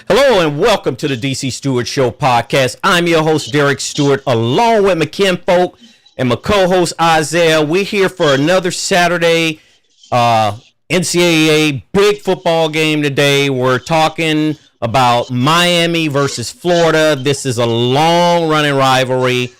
Hello and welcome to the DC Stewart Show Podcast. I'm your host, Derek Stewart, along with my kinfolk and my co-host, Isaiah. We're here for another Saturday NCAA big football game today. We're talking about Miami versus Florida. This is a long-running rivalry.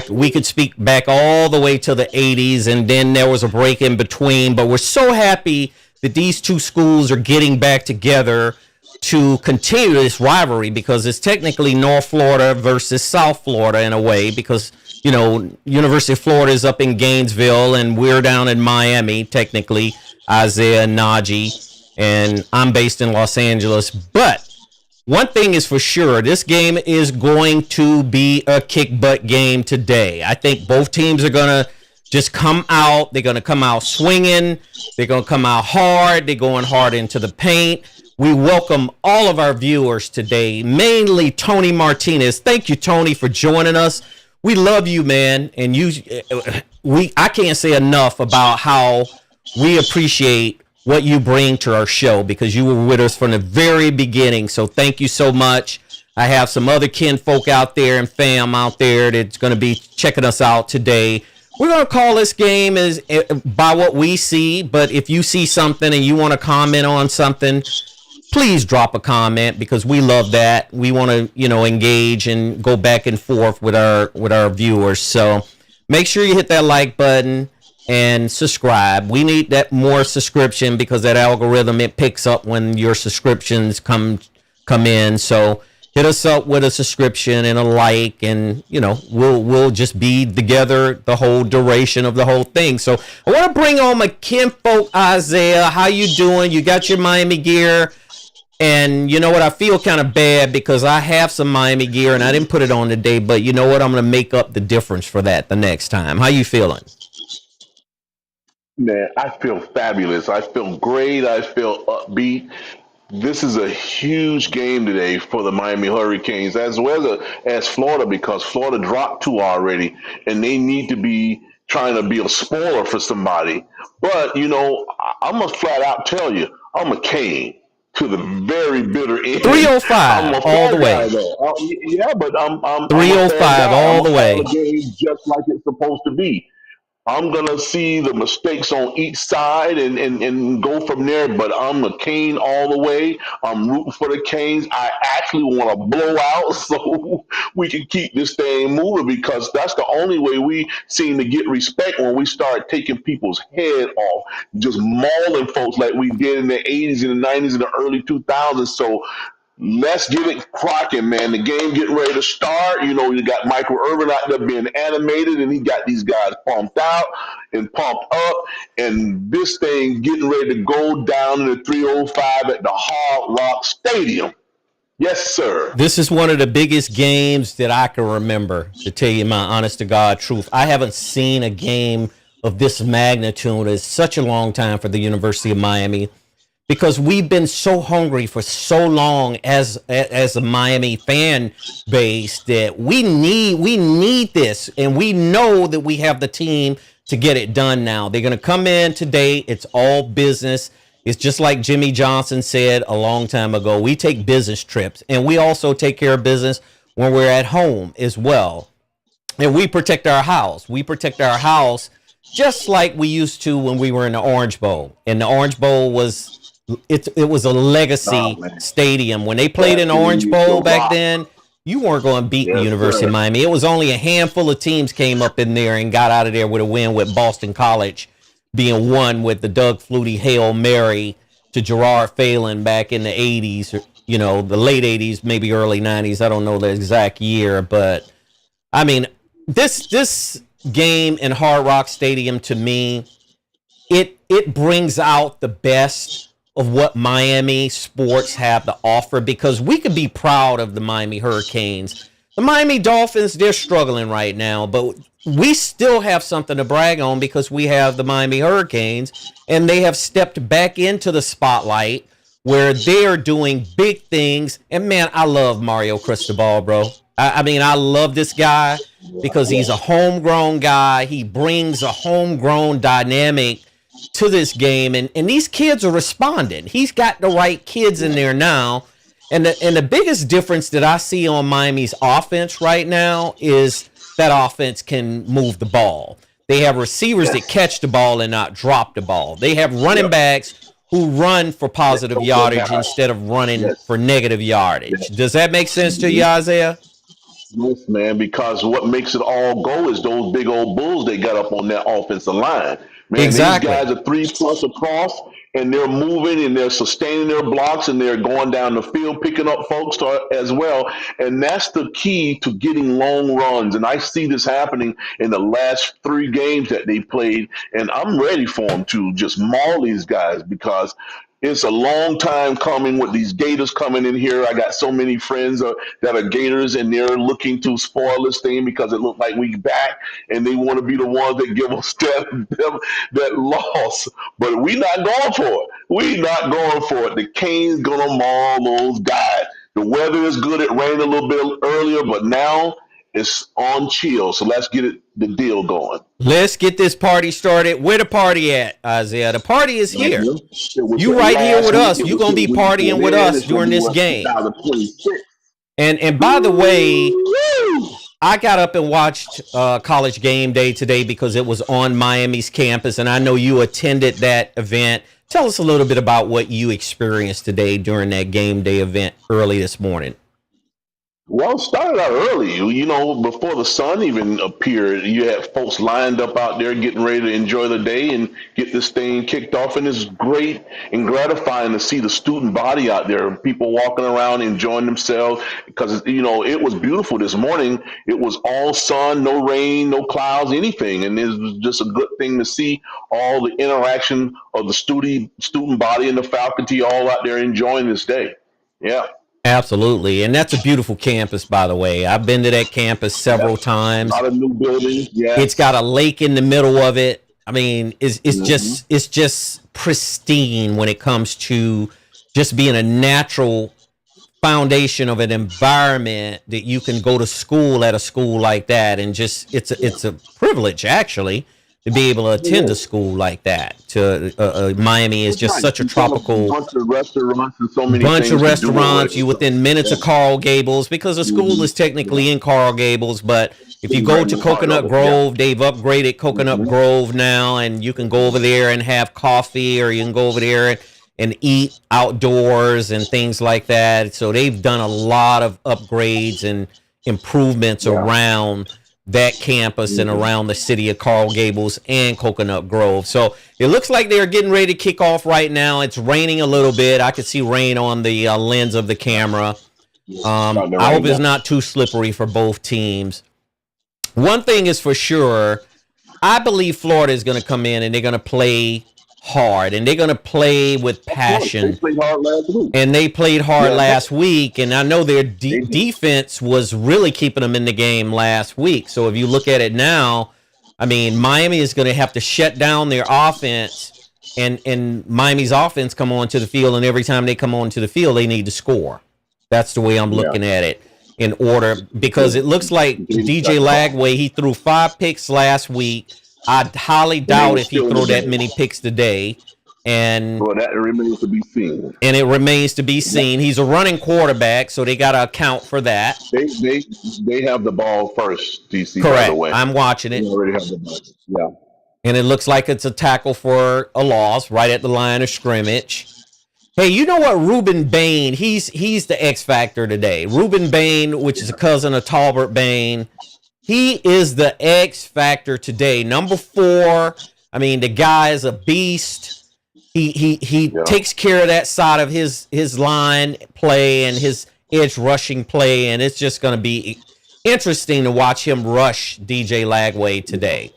We could speak back all the way to the 80s, and then there was a break in between. But we're so happy that these two schools are getting back together to continue this rivalry, because it's technically North Florida versus South Florida in a way, because, you know, University of Florida is up in Gainesville and we're down in Miami, technically, Isaiah and Najee, and I'm based in Los Angeles. But one thing is for sure, this game is going to be a kick butt game today. I think both teams are going to just come out. They're going to come out swinging. They're going to come out hard. They're going hard into the paint. We welcome all of our viewers today, mainly Tony Martinez. Thank you, Tony, for joining us. We love you, man. And I can't say enough about how we appreciate what you bring to our show, because you were with us from the very beginning. So thank you so much. I have some other kinfolk out there and fam out there that's going to be checking us out today. We're going to call this game as by what we see, but if you see something and you want to comment on something, please drop a comment, because we love that. We want to, engage and go back and forth with our viewers. So make sure you hit that like button and subscribe. We need that more subscription, because that algorithm, it picks up when your subscriptions come in. So hit us up with a subscription and a like, and we'll just be together the whole duration of the whole thing. So I want to bring on my kinfolk, Isaiah. How you doing? You got your Miami gear? And you know what? I feel kind of bad because I have some Miami gear and I didn't put it on today. But you know what? I'm going to make up the difference for that the next time. How you feeling? Man, I feel fabulous. I feel great. I feel upbeat. This is a huge game today for the Miami Hurricanes, as well as Florida, because Florida dropped 2 already, and they need to be trying to be a spoiler for somebody. But, I'm going to flat out tell you, I'm a Cane to the very bitter end. 305 all the way. Yeah, but I'm 305 all the way. Just like it's supposed to be. I'm going to see the mistakes on each side and go from there, but I'm a Cane all the way. I'm rooting for the Canes. I actually want to blow out so we can keep this thing moving, because that's the only way we seem to get respect, when we start taking people's head off, just mauling folks like we did in the 80s and the 90s and the early 2000s. So let's get it cracking, man. The game getting ready to start. You got Michael Irvin out there being animated, and he got these guys pumped out and pumped up. And this thing getting ready to go down in the 305 at the Hard Rock Stadium. Yes, sir. This is one of the biggest games that I can remember, to tell you my honest to God truth. I haven't seen a game of this magnitude in such a long time for the University of Miami, because we've been so hungry for so long as a Miami fan base that we need this, and we know that we have the team to get it done now. They're going to come in today. It's all business. It's just like Jimmy Johnson said a long time ago. We take business trips, and we also take care of business when we're at home as well. And we protect our house. We protect our house just like we used to when we were in the Orange Bowl. And the Orange Bowl was... It was a legacy stadium. When they played in the Orange Bowl back then, you weren't going to beat the University of Miami. It was only a handful of teams came up in there and got out of there with a win, with Boston College being one with the Doug Flutie Hail Mary to Gerard Phelan back in the 80s, or, the late 80s, maybe early 90s. I don't know the exact year, but I mean, this game in Hard Rock Stadium, to me, it brings out the best of what Miami sports have to offer, because we could be proud of the Miami Hurricanes. The Miami Dolphins, they're struggling right now, but we still have something to brag on, because we have the Miami Hurricanes, and they have stepped back into the spotlight where they are doing big things. And man, I love Mario Cristobal, bro. I mean, I love this guy because he's a homegrown guy. He brings a homegrown dynamic to this game, and these kids are responding. He's got the right kids in there now, And the biggest difference that I see on Miami's offense right now is that offense can move the ball. They have receivers that catch the ball and not drop the ball. They have running backs who run for positive yardage instead of running for negative yardage. Does that make sense to you, Isaiah? Yes, man, because what makes it all go is those big old bulls they got up on that offensive line. Man, Exactly. these guys are 3+ across, and they're moving and they're sustaining their blocks and they're going down the field, picking up folks as well. And that's the key to getting long runs. And I see this happening in the last 3 games that they played, and I'm ready for them to just maul these guys because it's a long time coming with these Gators coming in here. I got so many friends that are Gators, and they're looking to spoil this thing because it looked like we back, and they want to be the ones that give us that loss. But we not going for it. We not going for it. The Canes going to maul those guys. The weather is good. It rained a little bit earlier, but now it's on chill. So let's get the deal going. Let's get this party started. Where the party at, Isaiah? The party is here. You right here with us. You're going to be partying with us during this game. And by the way, I got up and watched College Game Day today because it was on Miami's campus, and I know you attended that event. Tell us a little bit about what you experienced today during that game day event early this morning. Well, it started out early. You know, before the sun even appeared, you had folks lined up out there getting ready to enjoy the day and get this thing kicked off. And it's great and gratifying to see the student body out there, people walking around enjoying themselves because, you know, it was beautiful this morning. It was all sun, no rain, no clouds, anything. And it was just a good thing to see all the interaction of the student body and the faculty all out there enjoying this day. Yeah. Absolutely. And that's a beautiful campus, by the way. I've been to that campus several times. A lot of new buildings. Yeah. It's got a lake in the middle of it. I mean, it's just pristine when it comes to just being a natural foundation of an environment that you can go to school at a school like that. And just it's a privilege, actually, to be able to attend a school like that. Miami is just such a tropical bunch of restaurants and so many bunch things of to do restaurants. with it. You within minutes of Coral Gables because the school is technically in Coral Gables. But if you go to Coconut Grove, they've upgraded Coconut Grove now, and you can go over there and have coffee, or you can go over there and eat outdoors and things like that. So they've done a lot of upgrades and improvements around that campus and around the city of Coral Gables and Coconut Grove. So it looks like they're getting ready to kick off right now. It's raining a little bit. I could see rain on the lens of the camera. I hope it's not too slippery for both teams. One thing is for sure, I believe Florida is going to come in and they're going to play hard, and they're going to play with passion. They played hard last week. And they played hard last week, and I know their defense was really keeping them in the game last week. So if you look at it now, I mean, Miami is going to have to shut down their offense, and Miami's offense come onto the field, and every time they come onto the field, they need to score. That's the way I'm looking at it in order, because it looks like DJ Lagway, he threw 5 picks last week. I highly doubt if he throw that many picks today. And well, that remains to be seen. And it remains to be seen. He's a running quarterback, so they got to account for that. They have the ball first, DC. Correct. By the way. I'm watching it. They already have the ball. Yeah. And it looks like it's a tackle for a loss right at the line of scrimmage. Hey, you know what? Ruben Bain, he's the X factor today. Ruben Bain, which is a cousin of Talbert Bain. He is the X factor today. Number 4. I mean, the guy is a beast. He takes care of that side of his line play and his edge rushing play, and it's just going to be interesting to watch him rush DJ Lagway today.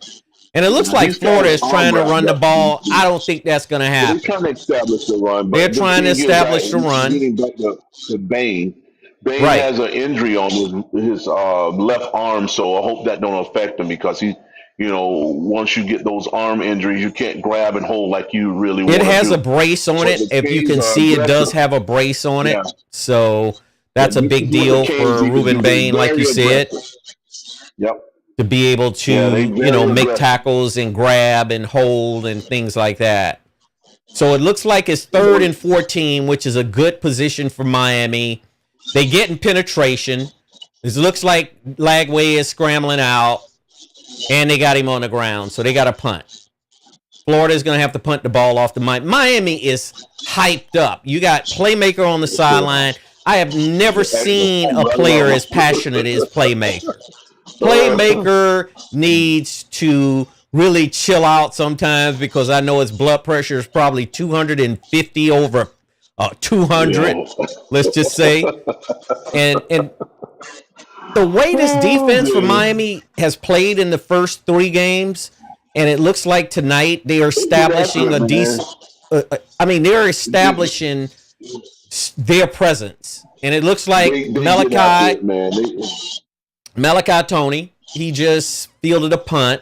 And it looks like Florida is trying to run the ball. I don't think that's going to happen. They're trying to establish the run. They're trying to establish the run. Getting back to Bain. Bain has an injury on his left arm, so I hope that don't affect him because he, you know, once you get those arm injuries, you can't grab and hold like you really want to. It has a brace on it. If you can see, it does have a brace on it. So that's a big deal for Ruben Bain, like you said. Yep. To be able to, make tackles and grab and hold and things like that. So it looks like it's 3rd and 14, which is a good position for Miami. They get in penetration. It looks like Lagway is scrambling out, and they got him on the ground, so they got to punt. Florida is going to have to punt the ball off the Miami is hyped up. You got Playmaker on the sideline. I have never seen a player as passionate as Playmaker. Playmaker needs to really chill out sometimes because I know his blood pressure is probably 250 over 200, let's just say. And the way this defense for Miami has played in the first 3 games, and it looks like tonight they are establishing a decent. They're establishing their presence, and it looks like Malachi Tony. He just fielded a punt,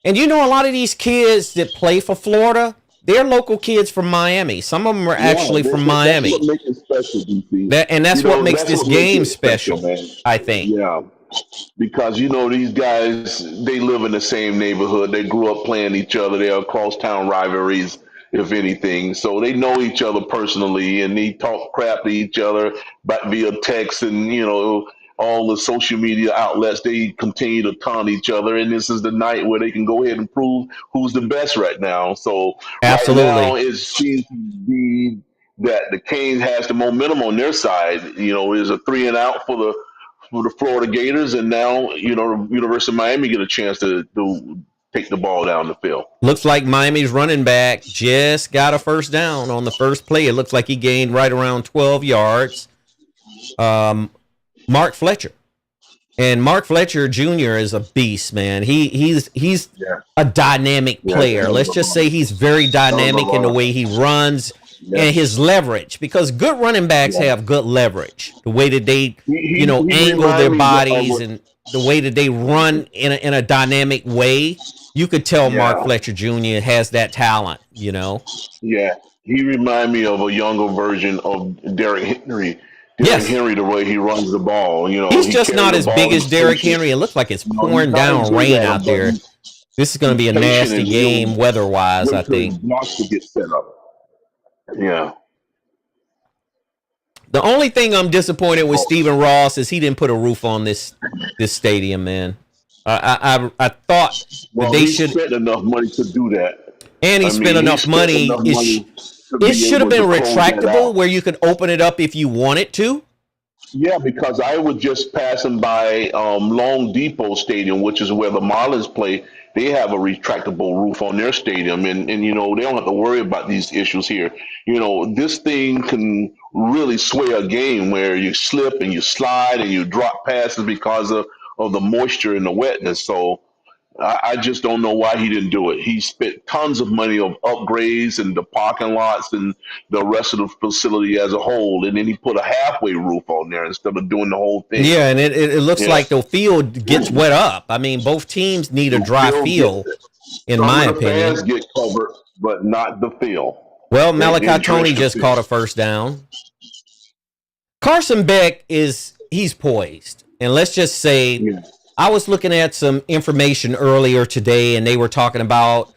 and a lot of these kids that play for Florida, they're local kids from Miami. Some of them are actually from Miami. That's what makes it special, DC. That's what makes this game special, I think. Yeah. Because these guys, they live in the same neighborhood. They grew up playing each other. They are crosstown rivalries, if anything. So they know each other personally, and they talk crap to each other via text and all the social media outlets. They continue to taunt each other, and this is the night where they can go ahead and prove who's the best right now. So absolutely, right now it seems to be that the Canes has the momentum on their side. There's a 3 and out for the Florida Gators, and now the University of Miami get a chance to take the ball down the field. Looks like Miami's running back just got a first down on the first play. It looks like he gained right around 12 yards. Mark Fletcher. And Mark Fletcher Jr. is a beast, man. He's a dynamic player. Let's just say he's very dynamic in the way he runs and his leverage, because good running backs have good leverage. The way that they, angle their bodies and the way that they run in a dynamic way, you could tell Mark Fletcher Jr. has that talent, Yeah, he reminds me of a younger version of Derek Henry. Henry, the way he runs the ball, he's just not as big as Derek Henry. It looks like it's pouring down rain out there. This is going to be a nasty game weather-wise, I think. Blocks to get set up. Yeah. The only thing I'm disappointed with Stephen Ross is he didn't put a roof on this stadium, man. I thought that they should spent enough money to do that, and he spent enough money. It should have been retractable where you could open it up if you wanted to. Yeah, because I was just passing by Long Depot Stadium, which is where the Marlins play. They have a retractable roof on their stadium, and they don't have to worry about these issues here. This thing can really sway a game where you slip and you slide and you drop passes because of the moisture and the wetness. So I just don't know why he didn't do it. He spent tons of money on upgrades and the parking lots and the rest of the facility as a whole, and then he put a halfway roof on there instead of doing the whole thing. Yeah, and it looks like the field gets wet up. I mean, both teams need a dry field, in my opinion. Fans get covered, but not the field. Well, Malachi Tony just caught a first down. Carson Beck he's poised, and let's just say. Yeah. I was looking at some information earlier today, and they were talking about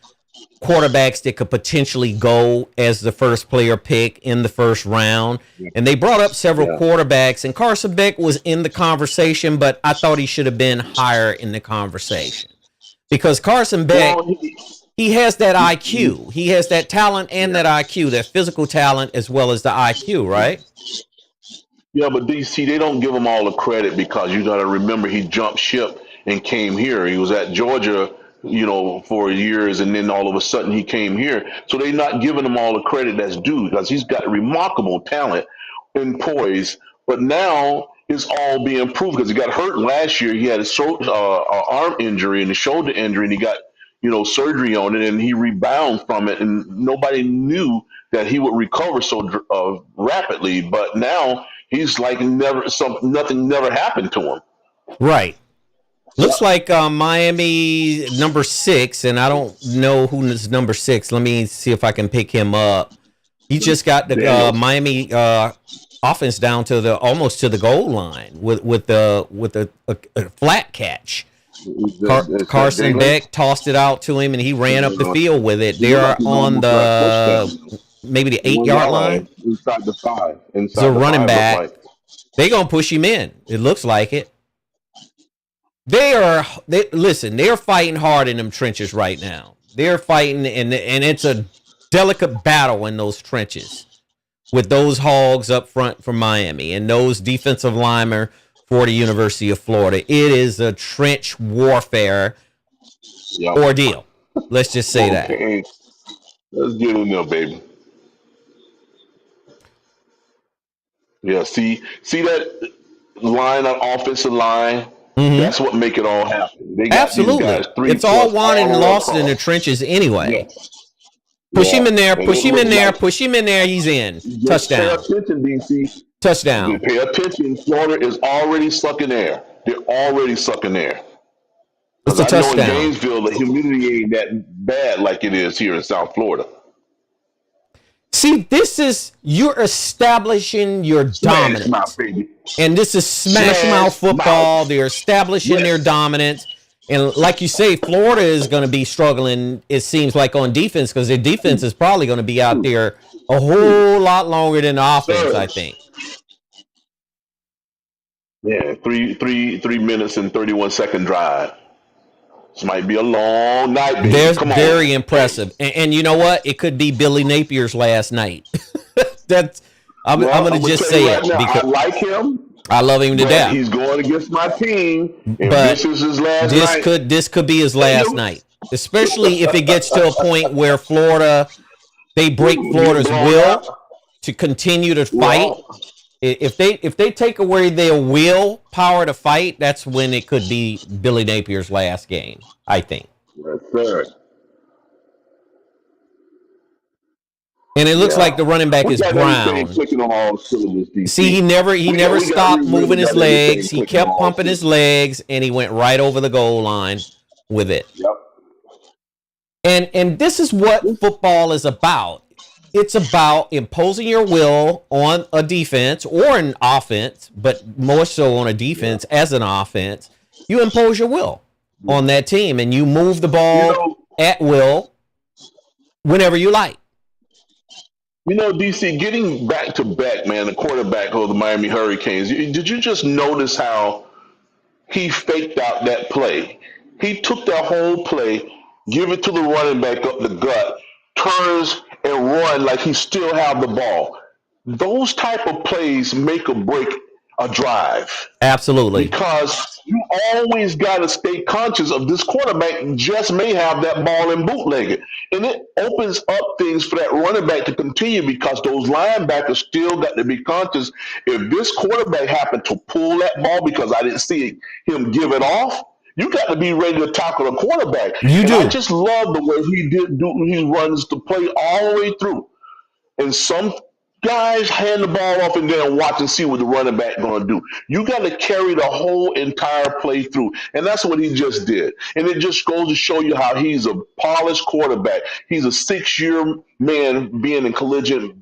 quarterbacks that could potentially go as the first player pick in the first round. And they brought up several quarterbacks, and Carson Beck was in the conversation, but I thought he should have been higher in the conversation. Because Carson Beck, he has that IQ. He has that talent and that IQ, that physical talent as well as the IQ, right? Yeah, but DC, they don't give him all the credit because you got to remember he jumped ship and came here. He was at Georgia, for years, and then all of a sudden he came here. So they're not giving him all the credit that's due because he's got remarkable talent and poise. But now it's all being proved because he got hurt last year. He had a arm injury and a shoulder injury, and he got surgery on it, and he rebounded from it, and nobody knew that he would recover so rapidly. But now he's like nothing never happened to him. Right. Looks like Miami number 6, and I don't know who is number 6. Let me see if I can pick him up. He just got the Miami offense down to almost to the goal line with a flat catch. Carson Beck tossed it out to him, and he ran up the field with it. They're on the maybe the 8 1 yard yard line. line inside the 5. Inside So the running 5 back, look like. they gonna push him in. It looks like it. They are fighting hard in them trenches right now. They're fighting, and it's a delicate battle in those trenches with those hogs up front from Miami and those defensive linemen for the University of Florida. It is a trench warfare ordeal. Let's just say that. Let's get in there, baby. Yeah, see that line on offensive line? That's what make it all happen. They got Absolutely. These guys, 3 it's all won and lost across. in the trenches anyway. Yes. Push him in there. And Push it him in looks there. like- Push him in there. He's in. Just Touchdown. Pay attention, DC. Touchdown. Pay attention. Florida is already sucking air. They're already sucking air. It's a Because I know in touchdown. Gainesville, the humidity ain't that bad like it is here in South Florida. See, this is you're establishing your dominance. Smash mouth, baby. And this is smash mouth football. They're establishing their dominance. And like you say, Florida is going to be struggling, it seems like, on defense, because their defense is probably going to be out there a whole lot longer than the offense, I think. Yeah, three minutes and 31-second drive. This might be a long night, baby. They're Come on. very impressive. And you know what? It could be Billy Napier's last night. I'm going to just say it. Now, Because I like him. I love him to death. He's going against my team. And But this is his last night. This could be his last night, especially if it gets to a point where they break Florida's will to continue to fight. If they take away their will power to fight, that's when it could be Billy Napier's last game, I think. Yes, sir. And it looks like the running back is Brown. See, he never stopped moving his legs. He kept pumping his legs, and he went right over the goal line with it. Yep. And this is what football is about. It's about imposing your will on a defense or an offense, but more so on a defense as an offense. You impose your will on that team, and you move the ball at will whenever you like. You know, DC, getting back to Beck, man, the quarterback of the Miami Hurricanes, did you just notice how he faked out that play? He took that whole play, give it to the running back up the gut, turns and run like he still have the ball. Those type of plays make or break a drive. Absolutely. Because you always got to stay conscious of this quarterback just may have that ball and bootleg it. And it opens up things for that running back to continue because those linebackers still got to be conscious. If this quarterback happened to pull that ball because I didn't see him give it off, you got to be ready to tackle the quarterback. You do. I just love the way he runs the play all the way through. And some guys hand the ball off and then watch and see what the running back going to do. You got to carry the whole entire play through. And that's what he just did. And it just goes to show you how he's a polished quarterback. He's a 6-year man being in collegiate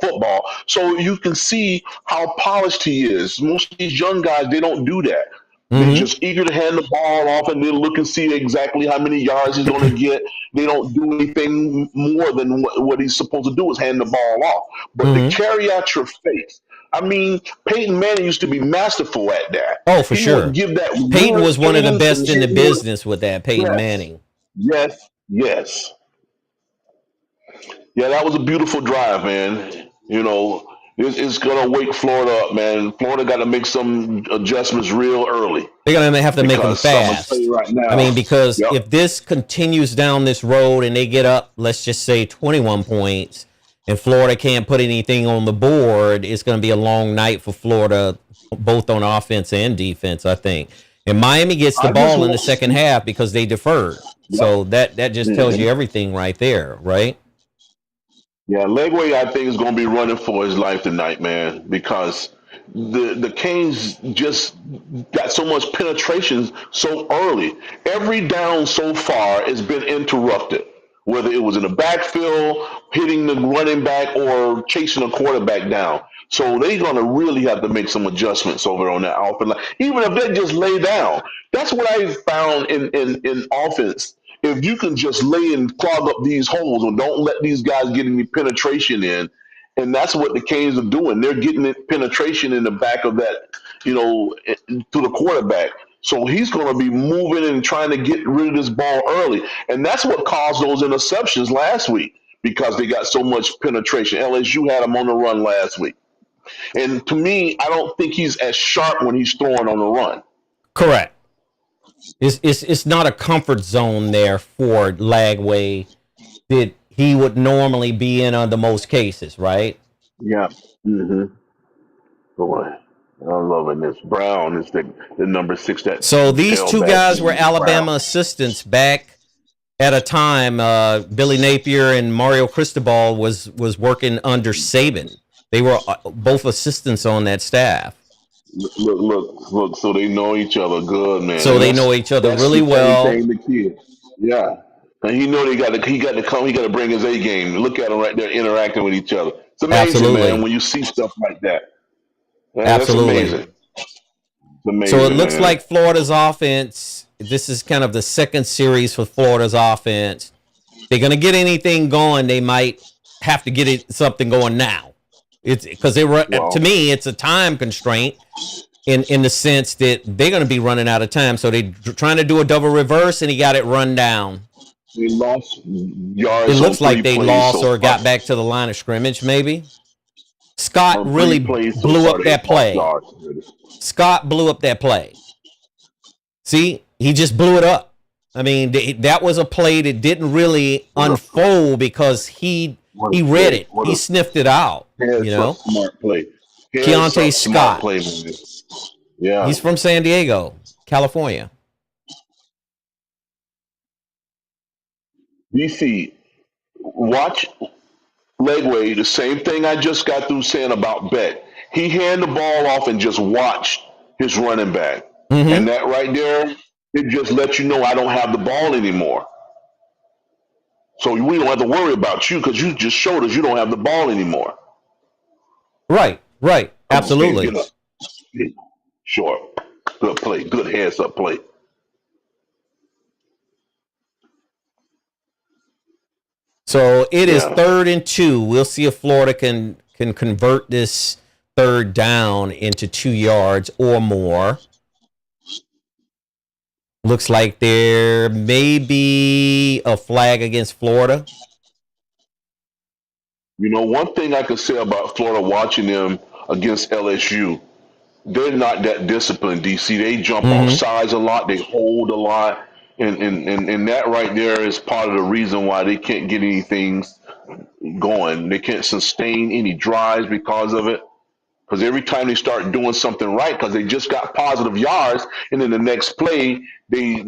football. So you can see how polished he is. Most of these young guys, they don't do that. They're just eager to hand the ball off and then look and see exactly how many yards he's going to get. They don't do anything more than what he's supposed to do is hand the ball off. But to carry out your faith, I mean, Peyton Manning used to be masterful at that. Oh, for sure. Give that Peyton was one of the best in the business with that, Peyton Manning. Yes. Yeah, that was a beautiful drive, man. You know, it's going to wake Florida up, man. Florida got to make some adjustments real early. They're going to have to make them fast. Right now, I mean, because if this continues down this road and they get up, let's just say 21 points, and Florida can't put anything on the board, it's going to be a long night for Florida, both on offense and defense, I think. And Miami gets the ball in the second half because they deferred. So that just tells you everything right there, right? Yeah, Legway, I think, is going to be running for his life tonight, man, because the Canes just got so much penetration so early. Every down so far has been interrupted, whether it was in the backfield, hitting the running back, or chasing a quarterback down. So they're going to really have to make some adjustments over on that offense line. Even if they just lay down. That's what I found in offense. if you can just lay and clog up these holes and don't let these guys get any penetration in, and that's what the Canes are doing. They're getting it penetration in the back of that, to the quarterback. So he's going to be moving and trying to get rid of this ball early. And that's what caused those interceptions last week because they got so much penetration. LSU had him on the run last week. And to me, I don't think he's as sharp when he's throwing on the run. Correct. It's not a comfort zone there for Lagway that he would normally be in under most cases, right? Yeah. Mm-hmm. Boy, I'm loving this. Brown is the number 6. So these two guys were Alabama assistants back at a time. Billy Napier and Mario Cristobal was working under Saban. They were both assistants on that staff. Look. So they know each other good, man. So they know each other really well. The kid. Yeah. And he got to bring his A game. Look at them right there interacting with each other. It's amazing, Absolutely. man, when you see stuff like that. Man, Absolutely. That's amazing. It's amazing. So it looks man. like Florida's offense, this is kind of the second series for Florida's offense. If they're going to get anything going, they might have to get something going now. It's because to me, it's a time constraint in the sense that they're going to be running out of time. So they're trying to do a double reverse, and he got it run down. They lost yards. It looks like they lost or got back to the line of scrimmage, maybe. Scott really blew up that play. Scott blew up that play. See, he just blew it up. I mean, that was a play that didn't really unfold because he read it. He sniffed it out. Smart play. Keontae Scott. Play, yeah. He's from San Diego, California. DC, watch Legway, the same thing I just got through saying about Bet. He handed the ball off and just watched his running back. Mm-hmm. And that right there, it just lets you know I don't have the ball anymore. So we don't have to worry about you because you just showed us you don't have the ball anymore. Right. Absolutely. Sure. Good play. Good heads-up play. So it is 3rd and 2. We'll see if Florida can convert this third down into 2 yards or more. Looks like there may be a flag against Florida. One thing I could say about Florida watching them against LSU, they're not that disciplined, DC. They jump off sides a lot. They hold a lot. And that right there is part of the reason why they can't get anything going. They can't sustain any drives because of it. Because every time they start doing something right, because they just got positive yards, and then the next play they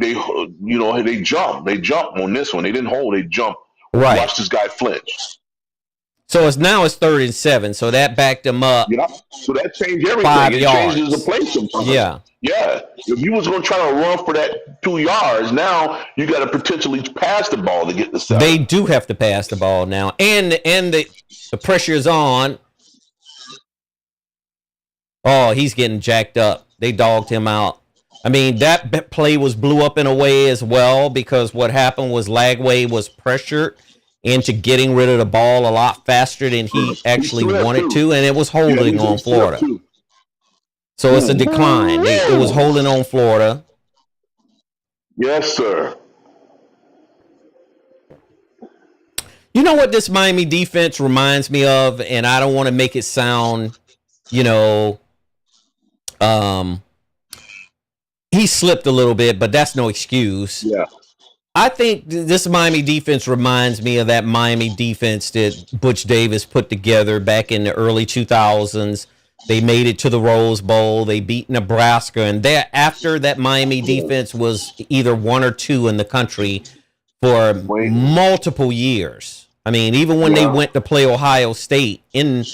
jump. They jump on this one. They didn't hold. They jump. Right. Watch this guy flinch. So it's 3rd and 7. So that backed them up. So that changed everything. 5 it yards. Changes the play sometimes. Yeah. Yeah. If you was going to try to run for that 2 yards, now you got to potentially pass the ball to get the 7. They do have to pass the ball now, and the pressure is on. Oh, he's getting jacked up. They dogged him out. I mean, that play was blew up in a way as well because what happened was Lagway was pressured into getting rid of the ball a lot faster than he actually wanted to, and it was holding on Florida. So it's a decline. It was holding on Florida. Yes, sir. You know what this Miami defense reminds me of, and I don't want to make it sound, he slipped a little bit, but that's no excuse. Yeah. I think this Miami defense reminds me of that Miami defense that Butch Davis put together back in the early 2000s. They made it to the Rose Bowl. They beat Nebraska. And after that Miami defense was either 1 or 2 in the country for multiple years. I mean, even when they went to play Ohio State in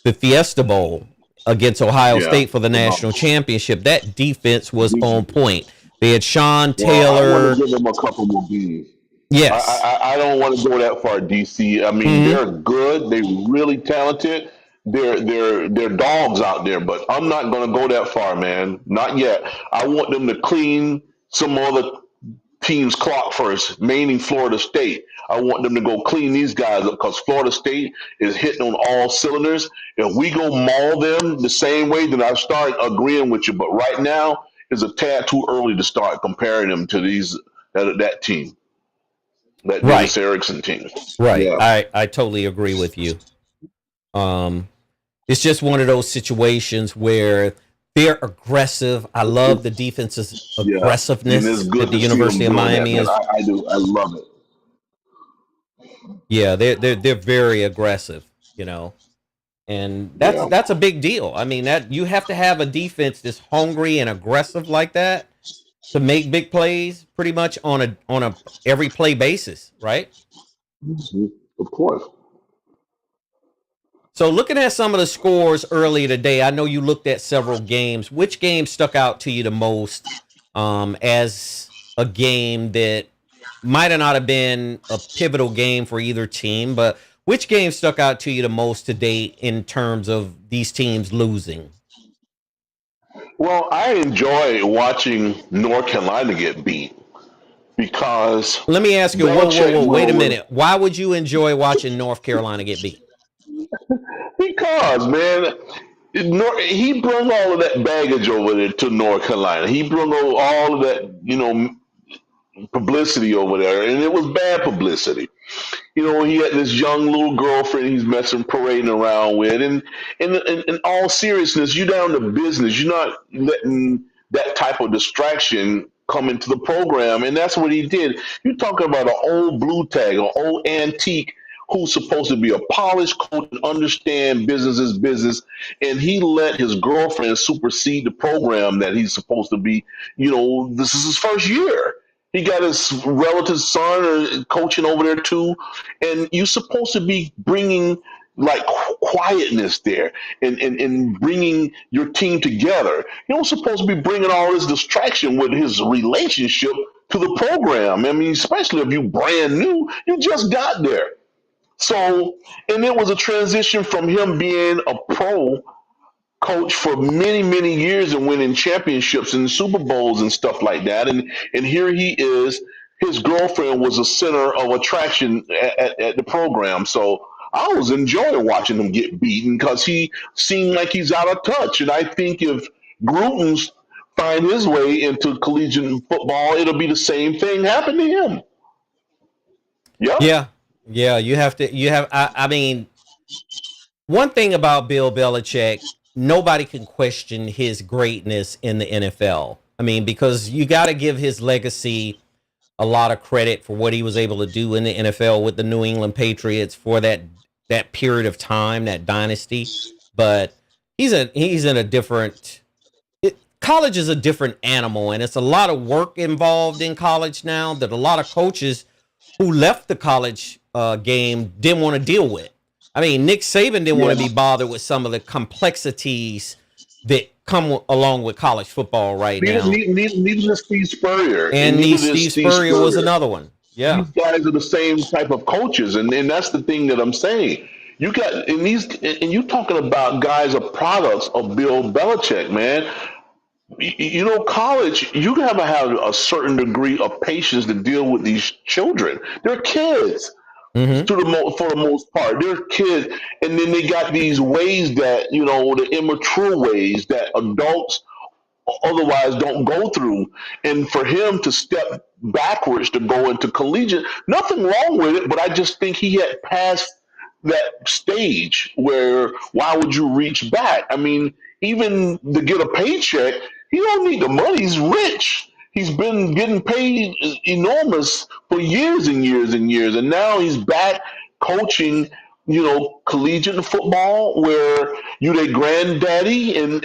the Fiesta Bowl against Ohio State for the national championship, that defense was on point. They had Sean Taylor. I want to give them a couple more beats. Yes. I don't want to go that far, DC. I mean, they're good. They're really talented. They're dogs out there, but I'm not going to go that far, man. Not yet. I want them to clean some other team's clock first, meaning Florida State. I want them to go clean these guys up because Florida State is hitting on all cylinders. If we go maul them the same way, then I start agreeing with you. But right now is a tad too early to start comparing them to that team, that Right. Dennis Erickson team. Right. Yeah. I totally agree with you. It's just one of those situations where they're aggressive. I love the defense's Yeah. And aggressiveness it's good that the to see them University of doing that, Miami man. is. I do. I love it. Yeah, they're very aggressive, and Yeah. that's a big deal. I mean, that you have to have a defense that's hungry and aggressive like that to make big plays, pretty much on a every play basis, right? Of course. So looking at some of the scores earlier today, I know you looked at several games. Which game stuck out to you the most as a game that might not have been a pivotal game for either team, but which game stuck out to you the most today in terms of these teams losing? Well, I enjoy watching North Carolina get beat because Let me ask you, Belichick wait a will. minute. Why would you enjoy watching North Carolina get beat? Because, man, he brought all of that baggage over there to North Carolina. He brought all of that, publicity over there, and it was bad publicity. He had this young little girlfriend he's parading around with, and in all seriousness, you down to business. You're not letting that type of distraction come into the program, and that's what he did. You're talking about an old blue tag, an old antique who's supposed to be a polished coach and understand business is business, and he let his girlfriend supersede the program that he's supposed to be. This is his first year. He got his relative son coaching over there too, and you're supposed to be bringing like quietness there and bringing your team together. You don't supposed to be bringing all this distraction with his relationship to the program. I mean, especially if you brand new, you just got there. So, and it was a transition from him being a pro coach for many, many years and winning championships and Super Bowls and stuff like that. And here he is. His girlfriend was a center of attraction at the program. So I was enjoying watching him get beaten because he seemed like he's out of touch. And I think if Gruden's find his way into collegiate football, it'll be the same thing happen to him. Yeah. Yeah, I mean, one thing about Bill Belichick, nobody can question his greatness in the NFL. I mean, because you got to give his legacy a lot of credit for what he was able to do in the NFL with the New England Patriots for that period of time, that dynasty. But he's in a different college is a different animal, and it's a lot of work involved in college now that a lot of coaches who left the college game didn't want to deal with. I mean, Nick Saban didn't want to be bothered with some of the complexities that come along with college football right now. Neither is Steve Spurrier. And Steve Spurrier was another one. Yeah. These guys are the same type of coaches, and that's the thing that I'm saying. You got and you talking about guys are products of Bill Belichick, man. College, you gotta have a certain degree of patience to deal with these children. They're kids. Mm-hmm. For the most part, they're kids, and then they got these ways that the immature ways that adults otherwise don't go through. And for him to step backwards to go into collegiate, nothing wrong with it, but I just think he had passed that stage where why would you reach back? I mean, even to get a paycheck, he don't need the money. He's rich. He's been getting paid enormous for years and years and years, and now he's back coaching, collegiate football where you their granddaddy and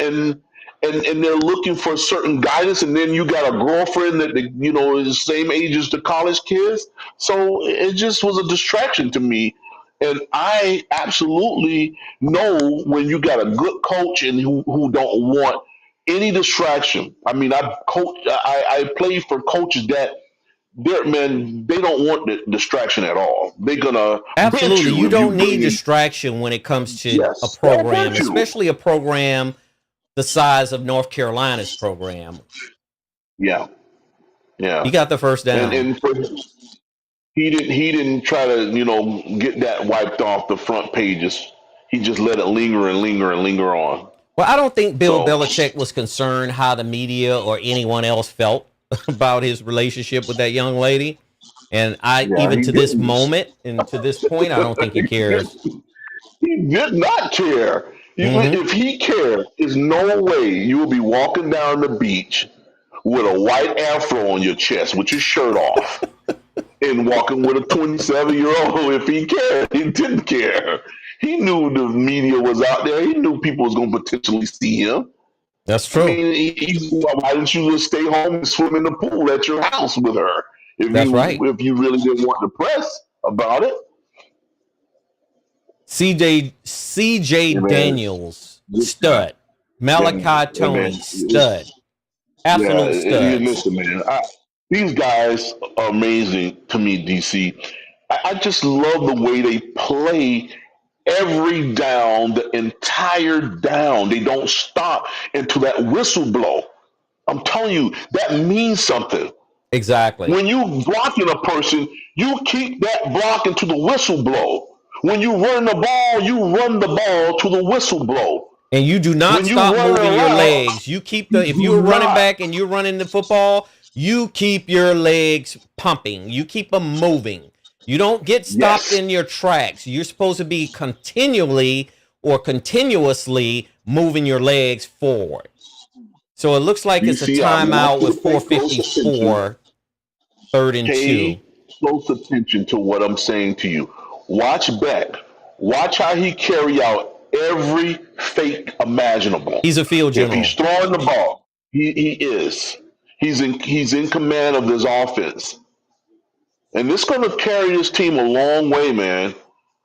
they're looking for certain guidance, and then you got a girlfriend that is the same age as the college kids. So it just was a distraction to me. And I absolutely know when you got a good coach and who don't want any distraction. I mean, I played for coaches that they don't want the distraction at all. They're gonna Absolutely. bench You if you don't bring need in. distraction when it comes to a Yes, they'll program, bench you. especially a program the size of North Carolina's program. Yeah. Yeah. He got the first down. And he didn't try to, get that wiped off the front pages. He just let it linger and linger and linger on. Well, I don't think Bill So, Belichick was concerned how the media or anyone else felt about his relationship with that young lady. And even to this moment and to this point, I don't think he cares. He did not care. If he cared, there's no way you will be walking down the beach with a white afro on your chest with your shirt off and walking with a 27-year-old if he cared. He didn't care. He knew the media was out there. He knew people was going to potentially see him. That's true. I mean, why didn't you just stay home and swim in the pool at your house with her? If you really didn't want the press about it. CJ Daniels, stud. Malachi Tony, stud. Absolute stud. Listen, man. These guys are amazing to me, DC. I just love the way they play every down, the entire down. They don't stop until that whistle blow. I'm telling you, that means something. Exactly. When you blocking a person, you keep that block until the whistle blow. When you run the ball, you run the ball to the whistle blow. And you do not stop moving your legs. You keep if you're running back and you're running the football, you keep your legs pumping. You keep them moving. You don't get stopped in your tracks. You're supposed to be continuously moving your legs forward. So it looks like it's a timeout with 4:54, 3rd and 2. Pay close attention to what I'm saying to you. Watch back. Watch how he carry out every fake imaginable. He's a field general. If he's throwing the ball, he is. He's in command of this offense. And this is going to carry this team a long way, man.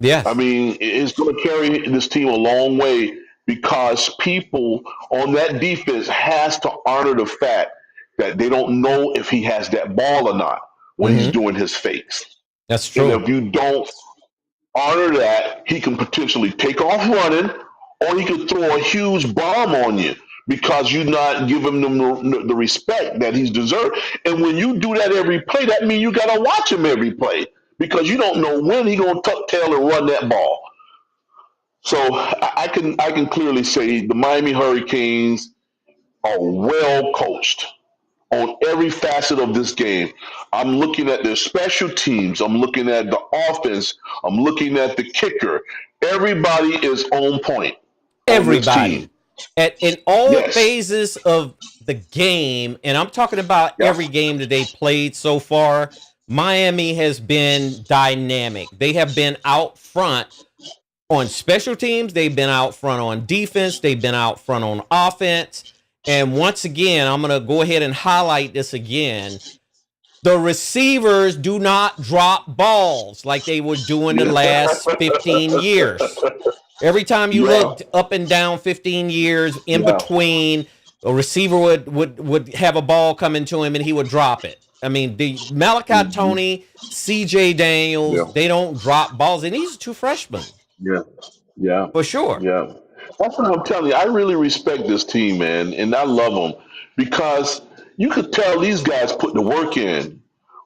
Yes. I mean, it's going to carry this team a long way because people on that defense has to honor the fact that they don't know if he has that ball or not when he's doing his fakes. That's true. And if you don't honor that, he can potentially take off running, or he could throw a huge bomb on you because you're not giving him the respect that he's deserved. And when you do that every play, that means you got to watch him every play because you don't know when he's going to tuck tail and run that ball. So I can clearly say the Miami Hurricanes are well coached on every facet of this game. I'm looking at their special teams. I'm looking at the offense. I'm looking at the kicker. Everybody is on point. Everybody. In all phases of the game, and I'm talking about every game that they played so far, Miami has been dynamic. They have been out front on special teams. They've been out front on defense. They've been out front on offense. And once again, I'm going to go ahead and highlight this again. The receivers do not drop balls like they were doing the last 15 years. Every time you looked up and down 15 years in between, a receiver would have a ball coming to him and he would drop it. I mean, the Malachi Tony, CJ Daniels, they don't drop balls. And these are two freshmen. Yeah. For sure. Yeah. That's what I'm telling you. I really respect this team, man, and I love them because you could tell these guys put the work in.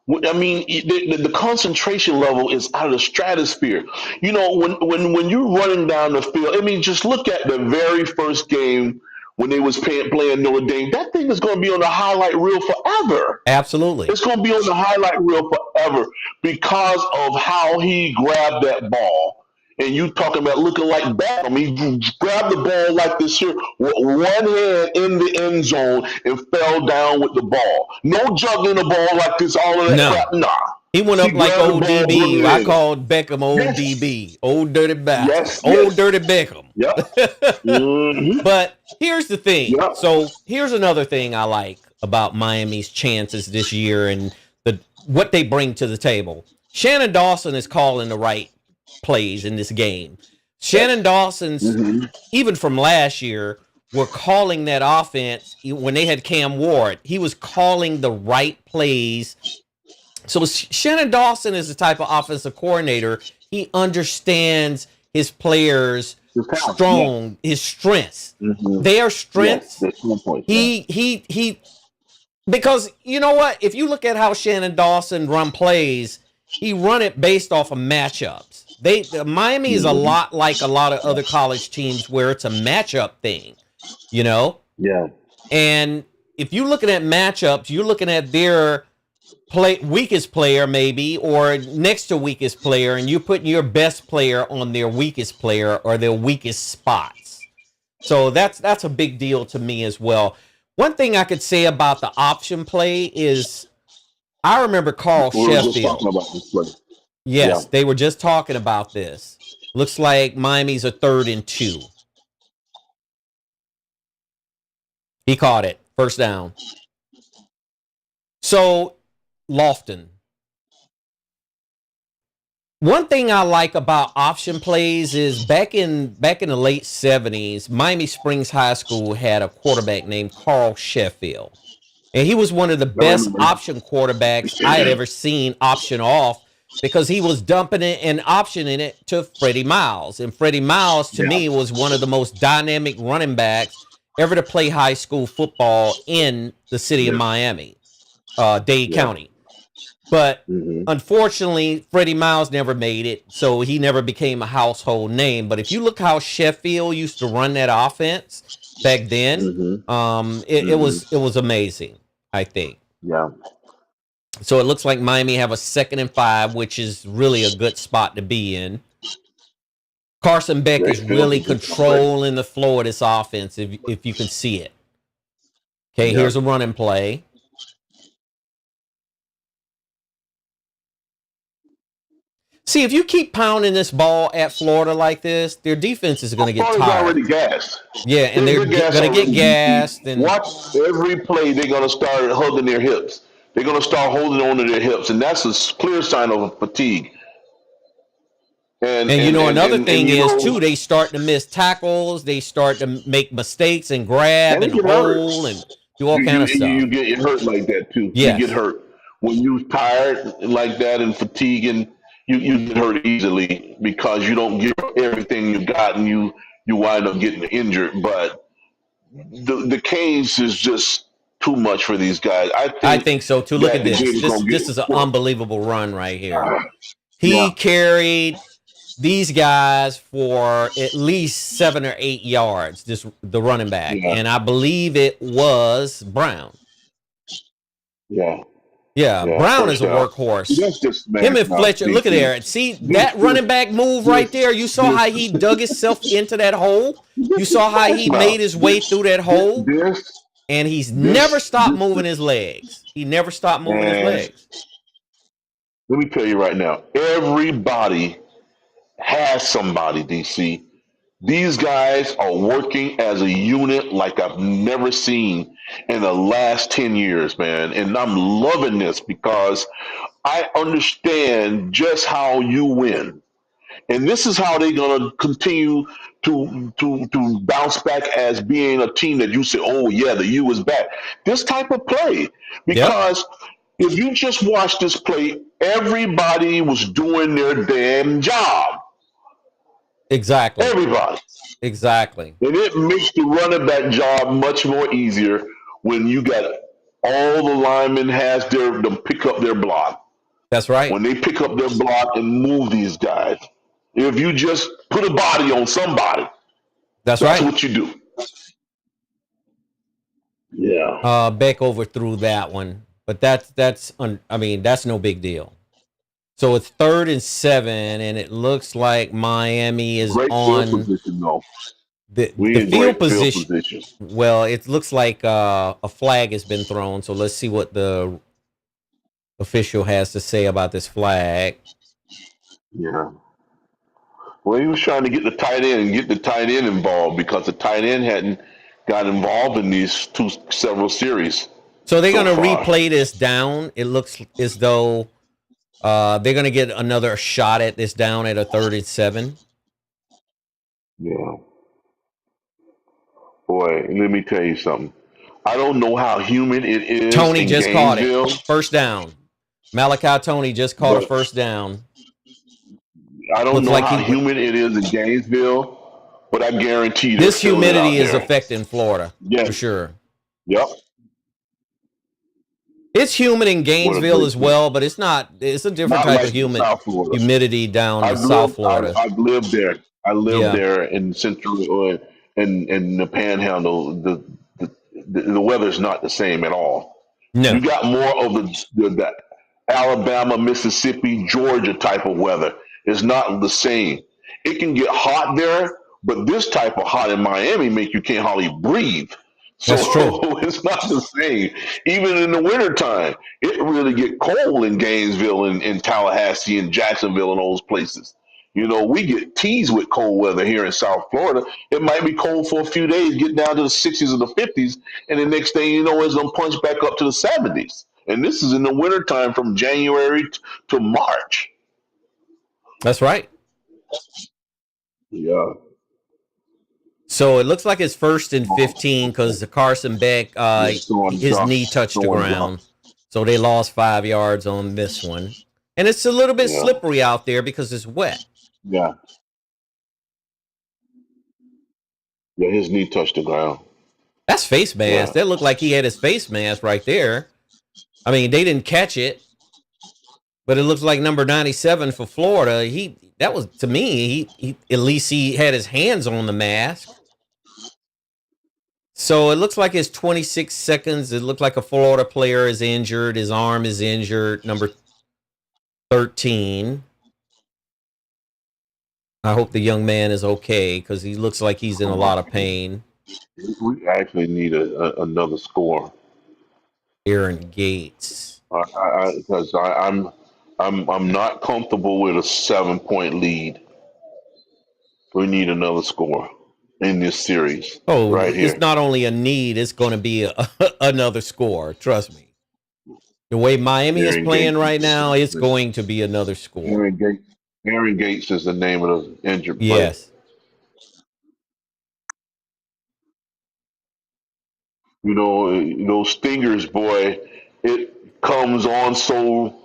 I mean, the concentration level is out of the stratosphere. You know, when you're running down the field, I mean, just look at the very first game when they was playing Notre Dame. That thing is going to be on the highlight reel forever. Absolutely. It's going to be on the highlight reel forever because of how he grabbed that ball. And you talking about looking like Beckham. He grabbed the ball like this here with one hand in the end zone and fell down with the ball. No juggling the ball like this, all of that crap. Nah. He went up like old DB. I called Beckham old DB. Old dirty Beckham. Old dirty Beckham. Yep. But here's the thing. So here's another thing I like about Miami's chances this year and what they bring to the table. Shannon Dawson is calling the right plays in this game. Shannon Dawson's, even from last year, were calling that offense when they had Cam Ward. He was calling the right plays. So Shannon Dawson is the type of offensive coordinator. He understands his players' his strengths. Their strengths. He Because you know what? If you look at how Shannon Dawson run plays, he run it based off of matchups. Miami is a lot like a lot of other college teams where it's a matchup thing, you know? Yeah. And if you're looking at matchups, you're looking at their weakest player maybe, or next to weakest player, and you're putting your best player on their weakest player or their weakest spots. So that's a big deal to me as well. One thing I could say about the option play is I remember Carl Sheffield. Yes, they were just talking about this. Looks like Miami's a 3rd and 2. He caught it. First down. So, Lofton. One thing I like about option plays is back in the late 70s, Miami Springs High School had a quarterback named Carl Sheffield. And he was one of the best option quarterbacks I had ever seen option off, because he was dumping it and optioning it to Freddie Miles. And Freddie Miles, to me, was one of the most dynamic running backs ever to play high school football in the city of Miami, Dade County. But unfortunately, Freddie Miles never made it, so he never became a household name. But if you look how Sheffield used to run that offense back then, it was amazing, I think. Yeah. So it looks like Miami have a 2nd and 5, which is really a good spot to be in. Carson Beck is really controlling the flow of this offense, if you can see it. Okay, here's a running play. See, if you keep pounding this ball at Florida like this, their defense is going to get tired. Already gassed. Yeah, and they're going to get gassed. And watch every play, they're going to start hugging their hips. They're going to start holding on to their hips, and that's a clear sign of fatigue. And another thing is, too, they start to miss tackles. They start to make mistakes and grab and roll and do all kind of stuff. You get hurt like that, too. Yes. You get hurt. When you're tired like that and fatiguing, you get hurt easily because you don't give everything you got, and you wind up getting injured. But the Canes is just too much for these guys. I think so, too. Look at this. This is an unbelievable run right here. He carried these guys for at least 7 or 8 yards, the running back. And I believe it was Brown. Yeah, Brown is a workhorse. Him and Fletcher, look at there. See that running back move right there? You saw how he dug himself into that hole? You saw how he made his way through that hole? And he's never stopped moving his legs. He never stopped moving his legs. Let me tell you right now, everybody has somebody, DC. These guys are working as a unit like I've never seen in the last 10 years, man. And I'm loving this because I understand just how you win. And this is how they're going to continue to bounce back as being a team that you say, oh, yeah, the U is back. This type of play. Because if you just watch this play, everybody was doing their damn job. Exactly. Everybody. Exactly. And it makes the running back job much more easier when you got all the linemen has them pick up their block. That's right. When they pick up their block and move these guys. If you just put a body on somebody, that's right. What you do. Yeah. Beck overthrew that one, but that's no big deal. So it's 3rd and 7, and it looks like Miami is on field position, though. The field position. Well, it looks like a flag has been thrown. So let's see what the official has to say about this flag. Yeah. Well, he was trying to get the tight end and get the tight end involved because the tight end hadn't got involved in these several series. So they're going to replay this down. It looks as though they're going to get another shot at this down at a 3rd and 7. Yeah. Boy, let me tell you something. I don't know how humid it is. Tony just caught it. First down. Malachi Tony just caught a first down. I don't know how humid it is in Gainesville, but I guarantee you this humidity is affecting Florida for sure. Yep. It's humid in What a Gainesville great as place. well, but it's not. It's a different Not type like of South Florida. humidity down in I've South lived. Florida. I've lived there. I lived Yeah. there in Central in the Panhandle. The weather's not the same at all. You No, got more of the Alabama, Mississippi, Georgia type of weather. It's not the same. It can get hot there, but this type of hot in Miami make you can't hardly breathe. So that's true. it's not the same. Even in the wintertime, it really get cold in Gainesville and Tallahassee and Jacksonville and those places. You know, we get teased with cold weather here in South Florida. It might be cold for a few days, get down to the 60s or the 50s, and the next thing you know, it's going to punch back up to the 70s. And this is in the wintertime from January to March. That's right. Yeah. So it looks like it's 1st and 15 because the Carson Beck, his knee touched the ground. So they lost 5 yards on this one. And it's a little bit slippery out there because it's wet. Yeah. Yeah, his knee touched the ground. That's face mask. That looked like he had his face mask right there. I mean, they didn't catch it, but it looks like number 97 for Florida. That was, to me, he at least he had his hands on the mask. So it looks like it's 26 seconds. It looked like a Florida player is injured. His arm is injured. Number 13. I hope the young man is okay because he looks like he's in a lot of pain. We actually need another score. Aaron Gates. Because I'm not comfortable with a 7-point lead. We need another score in this series. Oh, right here. It's not only a need; it's going to be another score. Trust me. The way Miami is playing right now, it's going to be another score. Aaron Gates is the name of the injured player. Yes. You know, those stingers, boy, it comes on so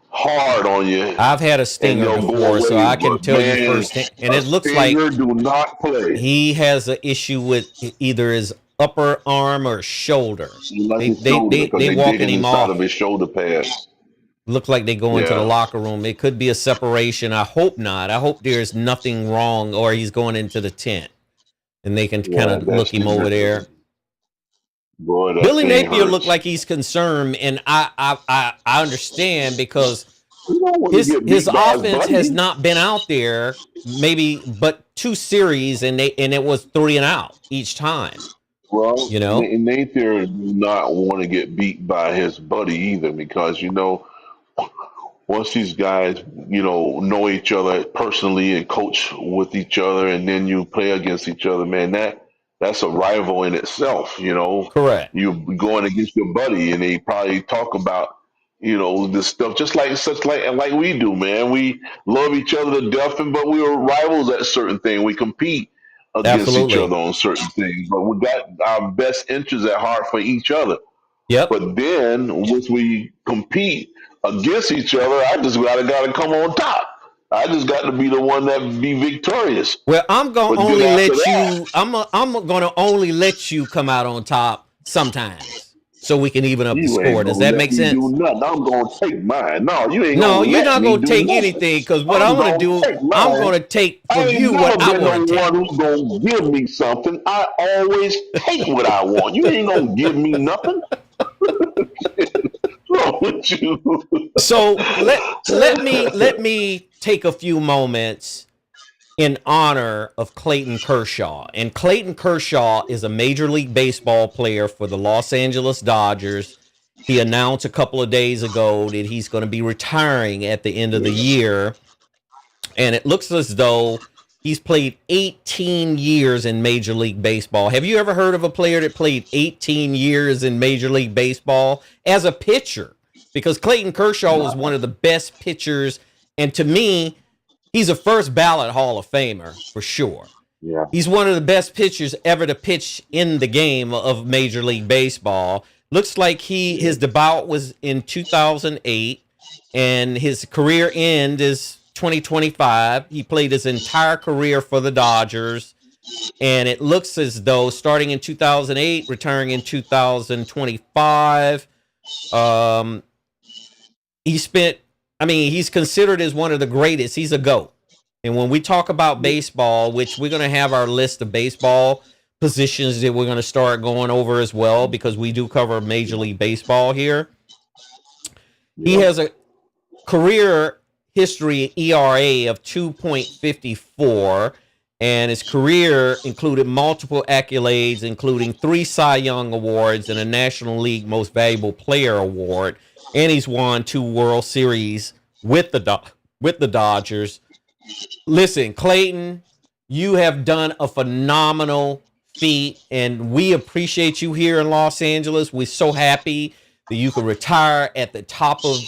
hard on you. I've had a stinger before, so I can tell you firsthand. And it looks like do not play. He has an issue with either his upper arm or shoulder. They walking him off of his shoulder pads. Look like they go into the locker room. It could be a separation. I hope not. I hope there's nothing wrong, or he's going into the tent, and they can kind of look him over there. Boy, Billy Napier looked like he's concerned, and I understand because his offense has not been out there maybe but 2 series, and it was 3 and out each time. Well, you know, Napier does not want to get beat by his buddy either, because once these guys know each other personally and coach with each other, and then you play against each other, man, that's a rival in itself, Correct. You're going against your buddy, and they probably talk about, this stuff just like we do, man. We love each other to death, but we are rivals at certain things. We compete against each other on certain things, but we got our best interests at heart for each other. Yep. But then once we compete against each other, I just gotta come on top. I just got to be the one that be victorious. Well, I'm gonna only let you. I'm gonna only let you come out on top sometimes, so we can even up the score. Does that make sense? I'm gonna take mine. No, you ain't. No, you're not gonna take anything, because what I'm gonna do, I'm gonna take from you what I want to take. One who's gonna give me something. I always take what I want. You ain't gonna give me nothing. So let me take a few moments in honor of Clayton Kershaw. And Clayton Kershaw is a Major League Baseball player for the Los Angeles Dodgers. He announced a couple of days ago that he's going to be retiring at the end of the year. And it looks as though he's played 18 years in Major League Baseball. Have you ever heard of a player that played 18 years in Major League Baseball as a pitcher? Because Clayton Kershaw was one of the best pitchers, and to me, he's a first ballot Hall of Famer for sure. Yeah. He's one of the best pitchers ever to pitch in the game of Major League Baseball. Looks like his debut was in 2008, and his career end is 2025. He played his entire career for the Dodgers, and it looks as though starting in 2008, retiring in 2025, He's considered as one of the greatest. He's a GOAT. And when we talk about baseball, which we're going to have our list of baseball positions that we're going to start going over as well, because we do cover Major League Baseball here. He has a career history ERA of 2.54, and his career included multiple accolades, including 3 Cy Young Awards and a National League Most Valuable Player Award, and he's won 2 World Series with the Dodgers. Listen, Clayton, you have done a phenomenal feat, and we appreciate you here in Los Angeles. We're so happy that you could retire at the top of,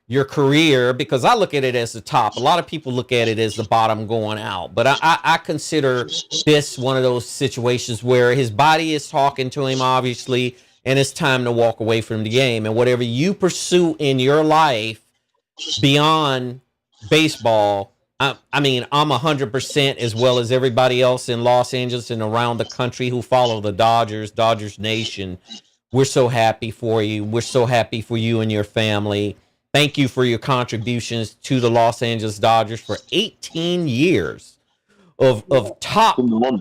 your career, because I look at it as the top. A lot of people look at it as the bottom going out, but I consider this one of those situations where his body is talking to him, obviously, and it's time to walk away from the game. And whatever you pursue in your life beyond baseball, I'm 100%, as well as everybody else in Los Angeles and around the country who follow the Dodgers Nation. We're so happy for you. We're so happy for you and your family. Thank you for your contributions to the Los Angeles Dodgers for 18 years of top-notch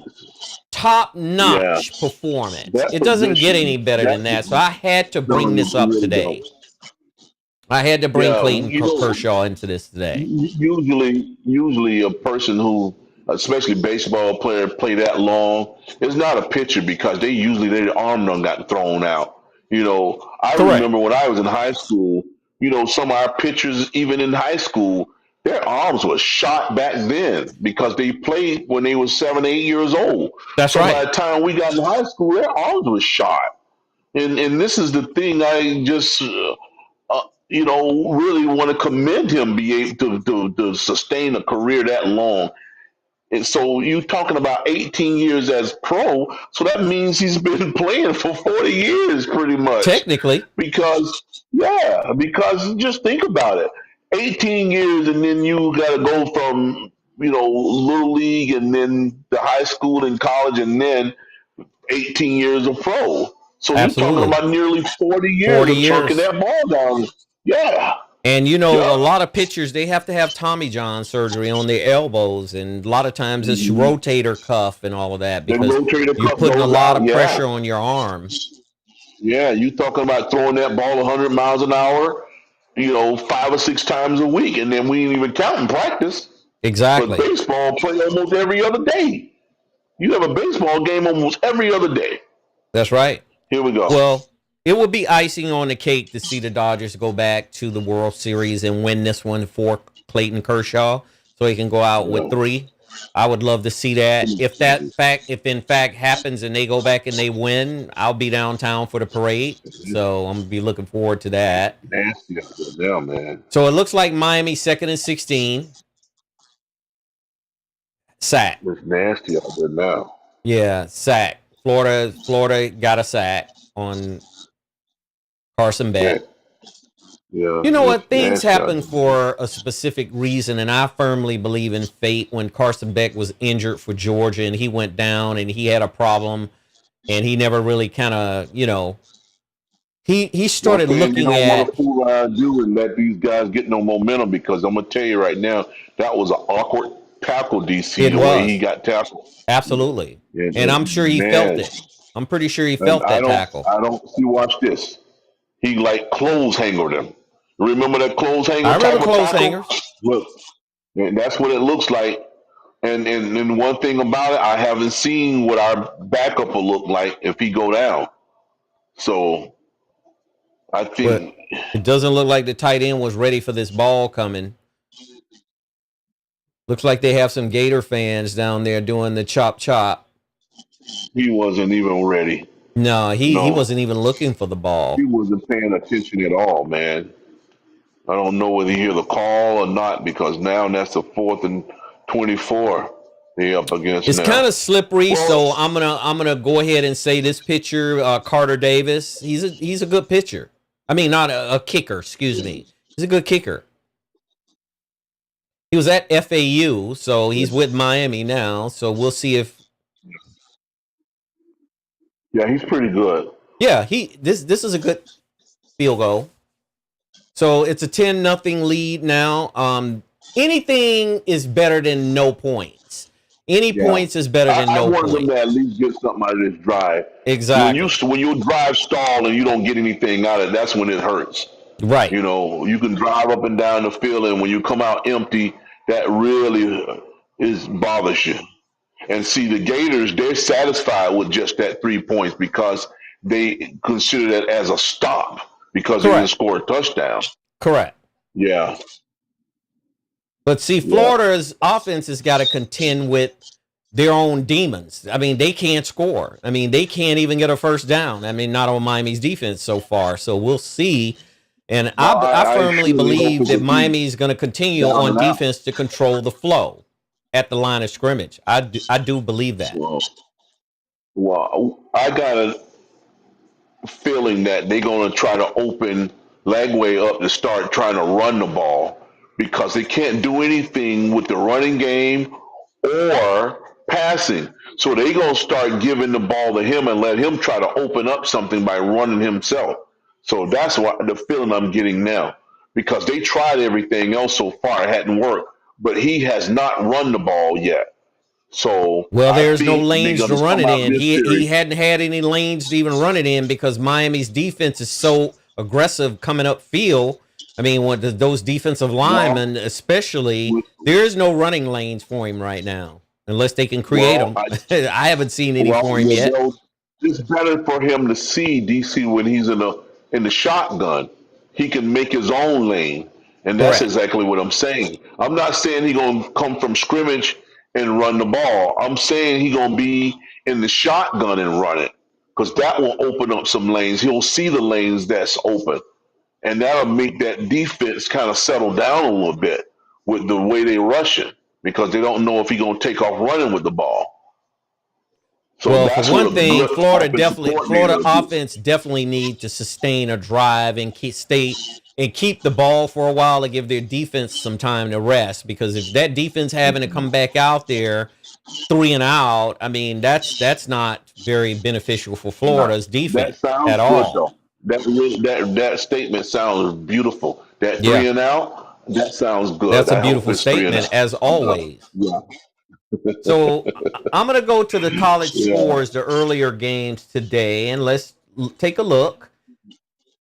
performance. It doesn't get any better than that. So I had to bring this up today. I had to bring Clayton Kershaw into this today. Usually a person who, especially baseball player, play that long, is not a pitcher, because their arm done got thrown out. I remember when I was in high school, some of our pitchers, even in high school, their arms were shot back then because they played when they were 7, 8 years old. That's right. By the time we got in high school, their arms were shot. And this is the thing I just, really want to commend him, be able to sustain a career that long. And so you talking about 18 years as pro, so that means he's been playing for 40 years pretty much. Technically. Because just think about it. 18 years, and then you got to go from, little league, and then the high school and college, and then 18 years of pro. So Absolutely. You're talking about nearly 40 years of chunking that ball down. Yeah. And, a lot of pitchers, they have to have Tommy John surgery on their elbows. And a lot of times it's rotator cuff and all of that, because you're putting a lot of pressure on your arm. Yeah, you talking about throwing that ball 100 miles an hour, 5 or 6 times a week. And then we ain't even counting practice. Exactly. But baseball play almost every other day. You have a baseball game almost every other day. That's right. Here we go. Well, it would be icing on the cake to see the Dodgers go back to the World Series and win this one for Clayton Kershaw, so he can go out with 3. I would love to see that. If in fact happens and they go back and they win, I'll be downtown for the parade. So I'm gonna be looking forward to that. Nasty out there now, man. So it looks like Miami 2nd and 16. Sack. It's nasty out there now. Yeah, sack. Florida got a sack on Carson Beck. Yeah. You know what? Things happen for a specific reason, and I firmly believe in fate. When Carson Beck was injured for Georgia and he went down and he had a problem, and he never really kind of, he started looking at. You don't want to fool around you and let these guys get no momentum, because I'm going to tell you right now, that was an awkward tackle, DC, the way he got tackled. Absolutely. And I'm sure he felt it. I'm pretty sure he felt that tackle. Watch this. He clothes hangered him. Remember that clothes hanger? I remember clothes hanger. Look, and that's what it looks like. And one thing about it, I haven't seen what our backup will look like if he go down. So I think it doesn't look like the tight end was ready for this ball coming. Looks like they have some Gator fans down there doing the chop chop. He wasn't even ready. No, he wasn't even looking for the ball. He wasn't paying attention at all, man. I don't know whether he hear the call or not, because now that's the 4th and 24 they up against. It's kind of slippery, so I'm gonna go ahead and say this pitcher, Carter Davis. He's a good pitcher. I mean, not a kicker. Excuse me. He's a good kicker. He was at FAU, so he's with Miami now. So we'll see if. Yeah, he's pretty good. Yeah, this is a good. field goal. So it's a 10-0 lead now. Anything is better than no points. Any points is better than no I want points. them to at least get something out of this drive. Exactly. When you drive stall and you don't get anything out of it, that's when it hurts. Right. You know, you can drive up and down the field, and when you come out empty, that really bothers you. And see, the Gators, they're satisfied with just that 3 points because they consider that as a stop because they didn't score a touchdown. Correct. Yeah. But see, Florida's offense has got to contend with their own demons. I mean, they can't score. I mean, they can't even get a first down. I mean, not on Miami's defense so far. So we'll see. And I firmly believe that Miami's going to continue on defense to control the flow at the line of scrimmage. I do believe that. Well, I got a feeling that they're going to try to open Lagway up to start trying to run the ball because they can't do anything with the running game or passing. So they're going to start giving the ball to him and let him try to open up something by running himself. So that's what the feeling I'm getting now because they tried everything else so far. It hadn't worked, but he has not run the ball yet. So there's no lanes to run it in. He hadn't had any lanes to even run it in because Miami's defense is so aggressive coming up field. I mean, those defensive linemen, especially, there's no running lanes for him right now unless they can create them. I haven't seen any for him yet. It's better for him to see DC when he's in the shotgun. He can make his own lane, and that's exactly what I'm saying. I'm not saying he's going to come from scrimmage and run the ball. I'm saying he's going to be in the shotgun and run it because that will open up some lanes. He'll see the lanes that's open. And that'll make that defense kind of settle down a little bit with the way they rush it because they don't know if he's going to take off running with the ball. So for one thing, Florida offense definitely need to sustain a drive and keep the ball for a while to give their defense some time to rest. Because if that defense having to come back out there 3 and out, I mean that's not very beneficial for Florida's defense at all. That statement sounds beautiful. That 3 and out, that sounds good. That's a beautiful statement, as always. Yeah. So I'm going to go to the college scores, the earlier games today, and let's take a look.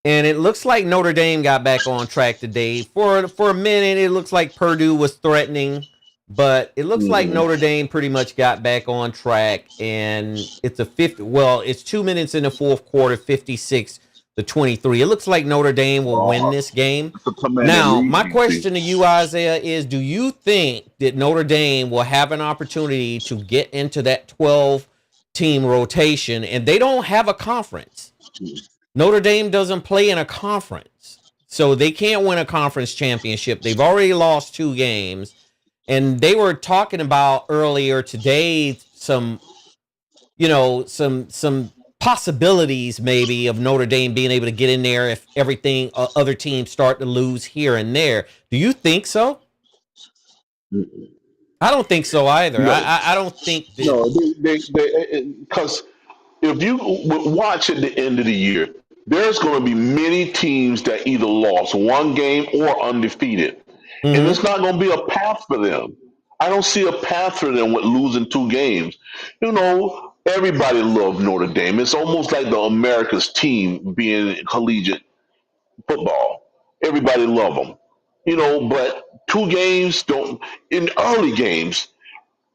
And it looks like Notre Dame got back on track today. For a minute, it looks like Purdue was threatening, but it looks like Notre Dame pretty much got back on track. And it's it's 2 minutes in the fourth quarter, 56-23. It looks like Notre Dame will win this game. Now, my question to you, Isaiah, is do you think that Notre Dame will have an opportunity to get into that 12-team rotation? And they don't have a conference. Notre Dame doesn't play in a conference. So they can't win a conference championship. They've already lost 2 games. And they were talking about earlier today some possibilities maybe of Notre Dame being able to get in there if other teams start to lose here and there. Do you think so? I don't think so either. No. I don't think that. No, because if you watch at the end of the year, there's going to be many teams that either lost 1 game or undefeated. And it's not going to be a path for them. I don't see a path for them with losing 2 games. Everybody loved Notre Dame. It's almost like the America's team being collegiate football. Everybody loved them. But 2 games in early games,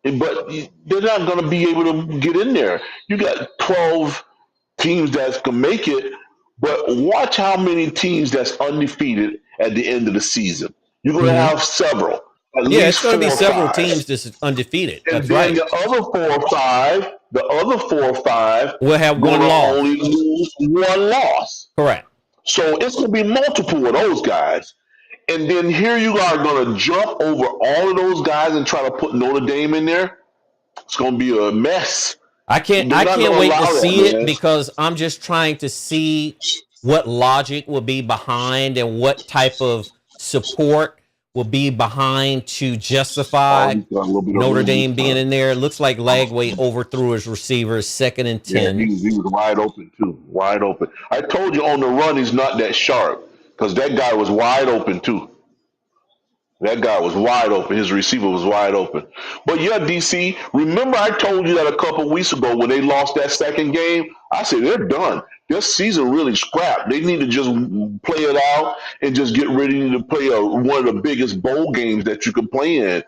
but they're not going to be able to get in there. You got 12 teams that can make it, but watch how many teams that's undefeated at the end of the season. You're going to have several. It's going to be several teams that's undefeated. And that's then right. the other 4 or 5 will have 1 loss. Only lose 1 loss. Correct. So it's going to be multiple of those guys. And then here you are going to jump over all of those guys and try to put Notre Dame in there. It's going to be a mess. I can't wait to see it because I'm just trying to see what logic will be behind and what type of support will be behind to Oh, justify he's got a little bit of Notre room this Dame being time. in there. It looks like Lagway overthrew his receivers, 2nd and Yeah, 10. he was wide open too. Wide open. I told you on the run he's not that sharp because that guy was wide open too. That guy was wide open. His receiver was wide open. But yeah, DC, remember I told you that a couple weeks ago when they lost that second game? I said they're done. Their season really scrapped. They need to just play it out and just get ready to play one of the biggest bowl games that you can play in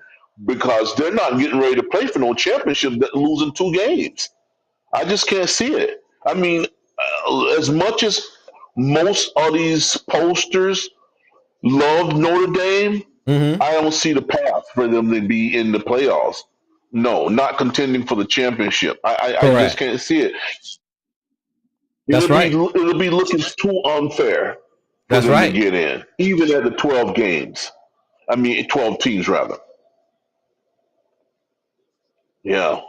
because they're not getting ready to play for no championship losing 2 games. I just can't see it. I mean, as much as most of these posters love Notre Dame, Mm-hmm. I don't see the path for them to be in the playoffs. No, not contending for the championship. I just Correct. can't see it. That's right. It'll be looking too unfair for That's them to right. get in, even at the 12 games. I mean, 12 teams rather. Yeah.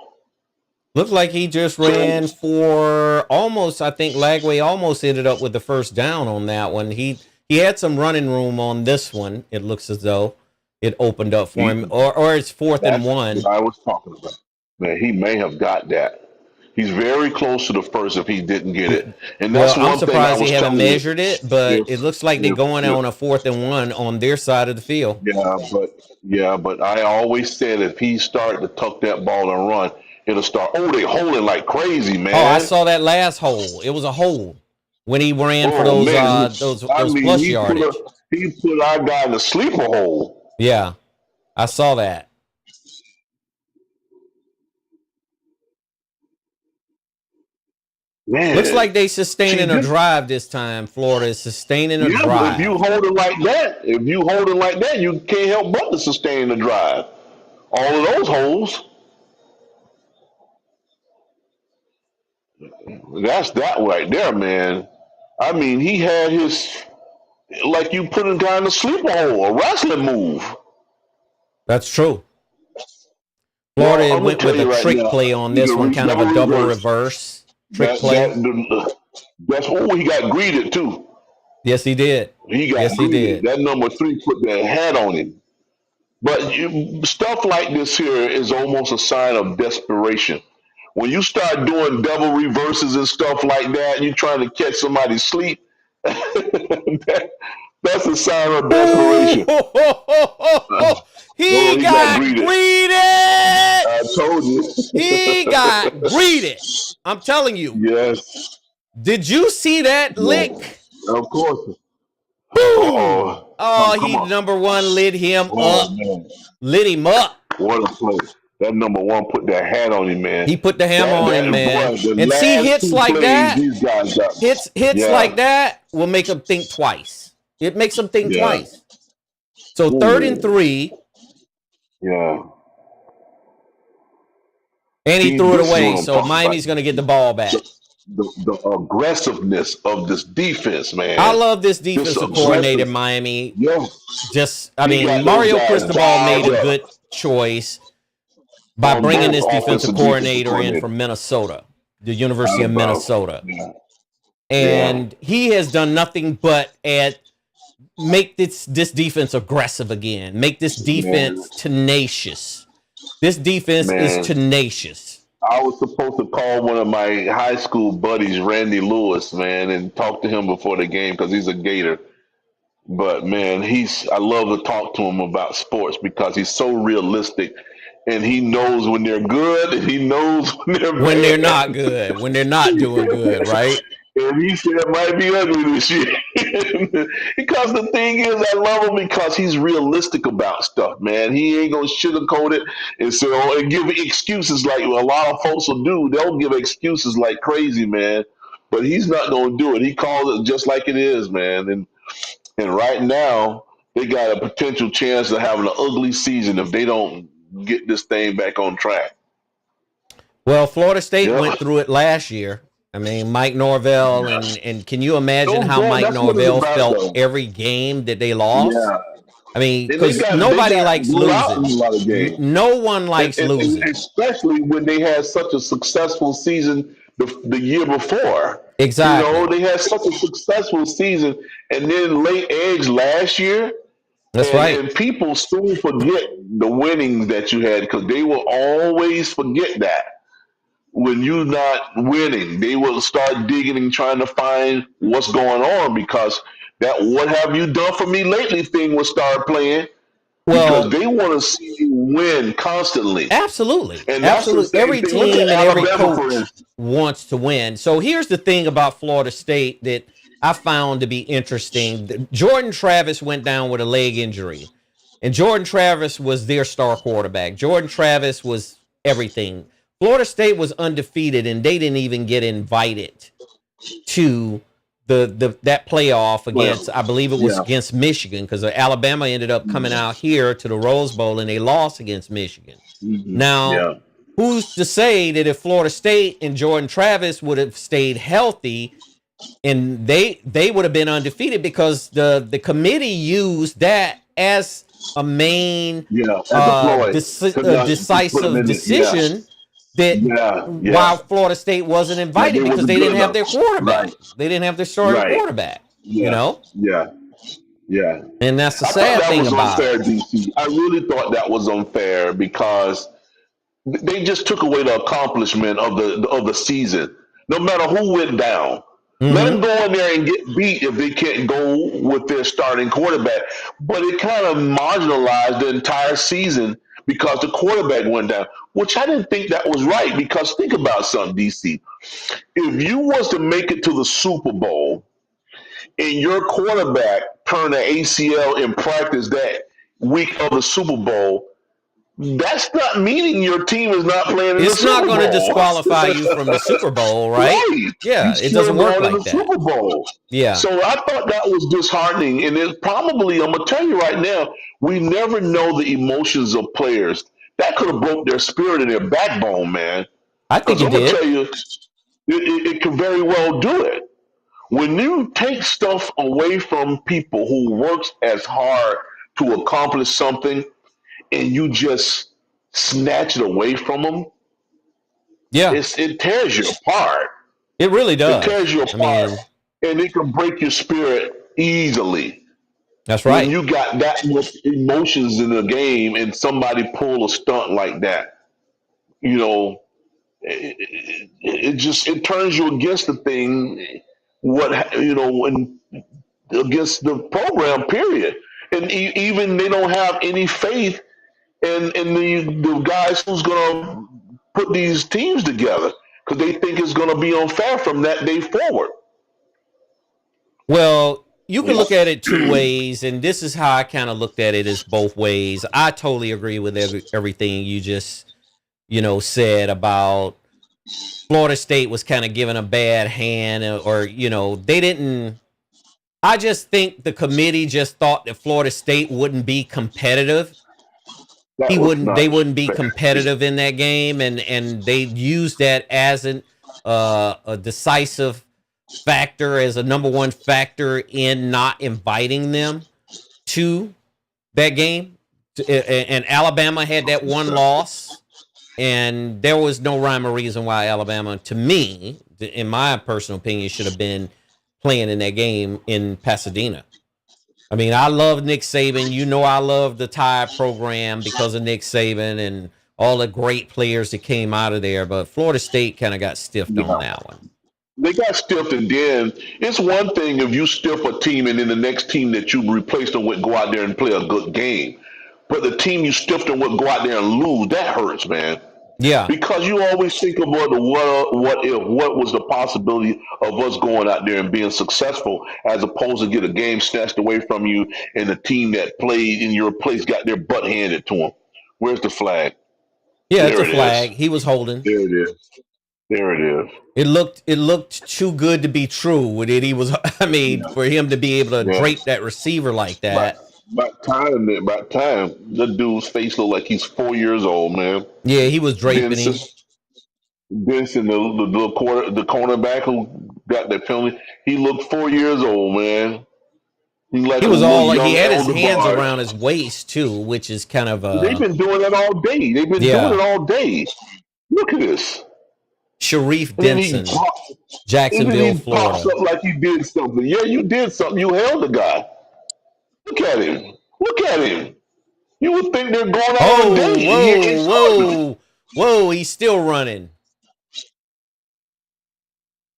Looks like he just So ran for almost, I think Lagway almost ended up with the first down on that one. He had some running room on this one. It looks as though it opened up for him. he, Or it's 4th and that's 1. what I was talking about. Man, he may have got that. He's very close to the first if he didn't get it. And Well, that's I'm one thing I surprised they was haven't telling you. measured it, but If it looks like they're if going if on a 4th and 1 on their side of the field. but I always said if he started to tuck that ball and run, it'll start. Oh, they holding like crazy, Oh, I man. saw that last hole. It was a hole when he ran for Oh man, I those mean plus yardage. he put our guy in the sleeper hole. Yeah, I saw that. Looks Man, like they see sustaining a this. drive this time. Florida is sustaining a Yeah, but drive. if you hold it like that, you can't help but to sustain the drive. All of those holes. That's that right there, man. I mean, he had his like you put a guy in the sleeper hole, a wrestling move. That's true. Well, Florida I'm gonna went tell with a you right trick now, play on he's this one, kind of a double double reverse. reverse trick That play. that's he got greeted too. Yes, he did. He got Yes, he greeted. did. That number 3 put that hat on him. But stuff like this here is almost a sign of desperation. When you start doing double reverses and stuff like that, and you're trying to catch somebody's sleep, that, that's a sign of desperation. He Oh, he got got greeted. greeted. I told you. He got greeted. I'm telling you. Yes. Did you see that Yeah. lick? Of course. Boom. Uh-oh. Oh, Come he on. number one lit him Oh, up. man. Lit him up. What a play. That number 1 put that hat on him, man. He put the hammer on him, man. Boy, the And see, last hits 2 like plays that, these guys got. hits like Yeah. that will make him think twice. It makes him think Yeah. twice. So 3rd and Ooh. 3, Yeah. and he See, threw it this is away. what I'm So talking about. Miami's going to get the ball back. The aggressiveness of this defense, I man. love this This defensive coordinator, aggressive. Miami. Yeah. I He got mean, those Mario guys Cristobal made dialed a up good choice by on bringing both this defensive defensive coordinator in from Minnesota, the University of About. Minnesota. Yeah. Yeah. And he has done nothing but make this defense aggressive again, make this defense Man. tenacious. This defense is Man. tenacious. I was supposed to call one of my high school buddies, Randy Lewis, man, and talk to him before the game because he's a Gator. But man, I love to talk to him about sports because he's so realistic, and he knows when they're good, and he knows when they're When they're bad. not good, when they're not doing good, right? And he said it might be ugly this year. Because the thing is, I love him because he's realistic about stuff, man. He ain't gonna sugarcoat it and say, oh, and give excuses like a lot of folks will do. They'll give excuses like crazy, man. But he's not gonna do it. He calls it just like it is, man. And right now, they got a potential chance of having an ugly season if they don't get this thing back on track. Well, Florida State Yeah. went through it last year. I mean, Mike Norvell, and can you imagine how Mike That's what it's Norvell about, felt though. every game that they lost? Yeah. I mean, They because got nobody likes blew out in a losing. lot of games. No one likes And losing. especially when they had such a successful season the year before. Exactly. They had such a successful season, and then late edge last year. That's right. And people soon forget the winnings that you had because they will always forget that. When you're not winning, they will start digging and trying to find what's going on because that "what have you done for me lately" thing will start playing because Well, they want to see you win constantly. absolutely. And that's the Absolutely. same Every thing. Look at team and every Alabama, for coach instance. wants to win. So here's the thing about Florida State that I found to be interesting. Jordan Travis went down with a leg injury, and Jordan Travis was their star quarterback. Jordan Travis was everything. Florida State was undefeated, and they didn't even get invited to that playoff Well, against, I believe it was yeah. against Michigan, because Alabama ended up coming out here to the Rose Bowl and they lost against Michigan. Now, Yeah. who's to say that if Florida State and Jordan Travis would have stayed healthy and they would have been undefeated, because the committee used that as a main Yeah. As a ploy. Put them decisive in it. decision that Yeah. while Florida State wasn't invited they because wasn't they good didn't have enough. their quarterback. Right. They didn't have their starting Right. quarterback, Yeah. Yeah. Yeah. and that's the I thought sad that thing was about unfair, it. DC. I really thought that was unfair because they just took away the accomplishment of the season. No matter who went down, let them Mm-hmm. go in there and get beat if they can't go with their starting quarterback. But it kind of marginalized the entire season because the quarterback went down, which I didn't think that was right. Because think about something, DC. If you was to make it to the Super Bowl and your quarterback turned an ACL in practice that week of the Super Bowl, that's not meaning your team is not playing in the It's not Super going to Bowl. disqualify you from the Super Bowl, right? Right. Yeah, He's it still doesn't work going in like the that. Super Bowl. Yeah. So I thought that was disheartening. And it probably, I'm going to tell you right now, we never know the emotions of players. That could have broke their spirit and their backbone, man. I think Because it I'm going to did. tell you, it could very well do it. When you take stuff away from people who works as hard to accomplish something and you just snatch it away from them, Yeah, it tears you apart. it really It does. tears you I apart, mean, and it can break your spirit easily. that's When right. you got that much emotions in the game, and somebody pull a stunt like that, you know, it just it turns you against the thing. And against the program, period. And even they don't have any faith in the guys who's gonna put these teams together because they think it's gonna be unfair from that day forward. Well, you can Yeah. look at it two ways, and this is how I kind of looked at it, as both ways. I totally agree with everything you just, said about Florida State was kind of given a bad hand, or they didn't. I just think the committee just thought that Florida State wouldn't be competitive. That was They not wouldn't be fair. competitive in that game, and they used that as a decisive factor, as a number one factor in not inviting them to that game. And Alabama had that one loss, and there was no rhyme or reason why Alabama, to me, in my personal opinion, should have been playing in that game in Pasadena. I mean, I love Nick Saban. I love the Tide program because of Nick Saban and all the great players that came out of there. But Florida State kind of got stiffed on Yeah. that one. They got stiffed, and then it's one thing if you stiff a team and then the next team that you replace them with go out there and play a good game. But the team you stiffed them with go out there and lose, that hurts, man. Yeah. Because you always think about what was the possibility of us going out there and being successful, as opposed to get a game snatched away from you and the team that played in your place got their butt handed to them. Where's the flag? Yeah, it's There a it flag. is. He was holding. There it is. There it is. It looked too good to be true with it. He was, I mean, Yeah. for him to be able to Yeah. drape that receiver like By, that. by time, the dude's face looked like he's 4 years old, man. Yeah, he was draping Benson, him. Benson, the cornerback who got that penalty, he looked 4 years old, man. He like He a was little all like, he young had his elder hands Bard. around his waist too, which is kind of They've been doing that all day. They've been doing yeah. it all day. Look at this. Sharif And then Denson, and then Jacksonville, he pops Florida. up like he did something. Yeah, you did something. You held the guy. Look at him. Look at him. You would think they're going out on a Oh, date. whoa. He's still running.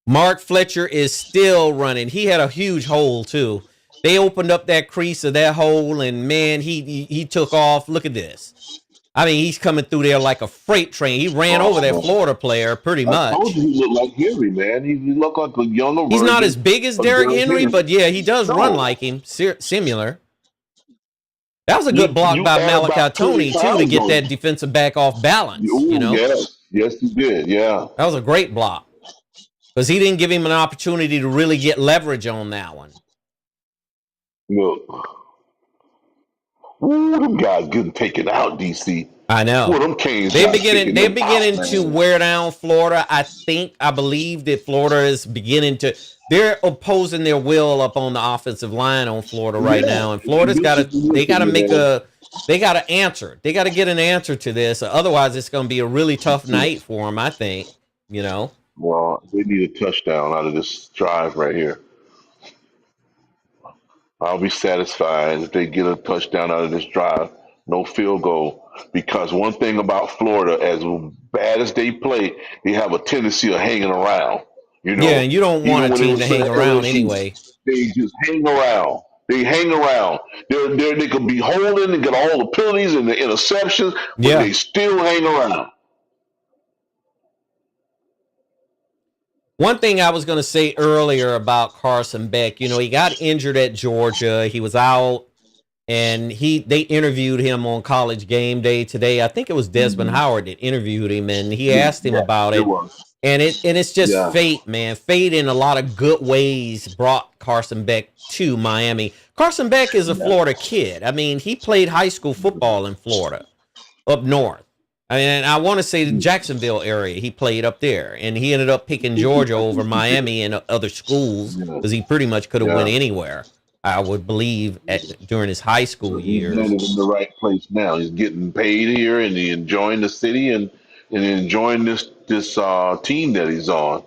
Mark Fletcher is still running. He had a huge hole, too. They opened up that crease of that hole, and, man, he took off. Look at this. I mean, he's coming through there like a freight train. He ran over that Florida player pretty much. I told you he looked like Henry, man. He looked like a younger version. He's not as big as Derek Henry, but, yeah, he does run like him, similar. That was a good block by Malachi Tony, too, to get that defensive back off balance, you know? Yes, he did, yeah. That was a great block because he didn't give him an opportunity to really get leverage on that one. Look. Ooh, them guys getting taken out, DC. I know. Ooh, them Canes they're beginning to wear down Florida. I believe that Florida is beginning to. They're opposing their will up on the offensive line on Florida right now, and Florida's got to. They got to answer. They got to get an answer to this. Otherwise, it's going to be a really tough night for them. I think. You know. Well, they need a touchdown out of this drive right here. I'll be satisfied if they get a touchdown out of this drive. No field goal. Because one thing about Florida, as bad as they play, they have a tendency of hanging around. You know? Yeah, and you don't want a team to hang around anyway. They just hang around. They hang around. They could be holding and get all the penalties and the interceptions, but they still hang around. One thing I was going to say earlier about Carson Beck, you know, he got injured at Georgia. He was out, and they interviewed him on College Game Day today. I think it was Desmond Howard that interviewed him, and he asked him about it. And it's just fate, man. Fate in a lot of good ways brought Carson Beck to Miami. Carson Beck is a Florida kid. I mean, he played high school football in Florida, up north. I mean, I want to say the Jacksonville area. He played up there, and he ended up picking Georgia over Miami and other schools because he pretty much could have went anywhere. I would believe during his high school years. He's in the right place now. He's getting paid here, and he's enjoying the city and enjoying this team that he's on.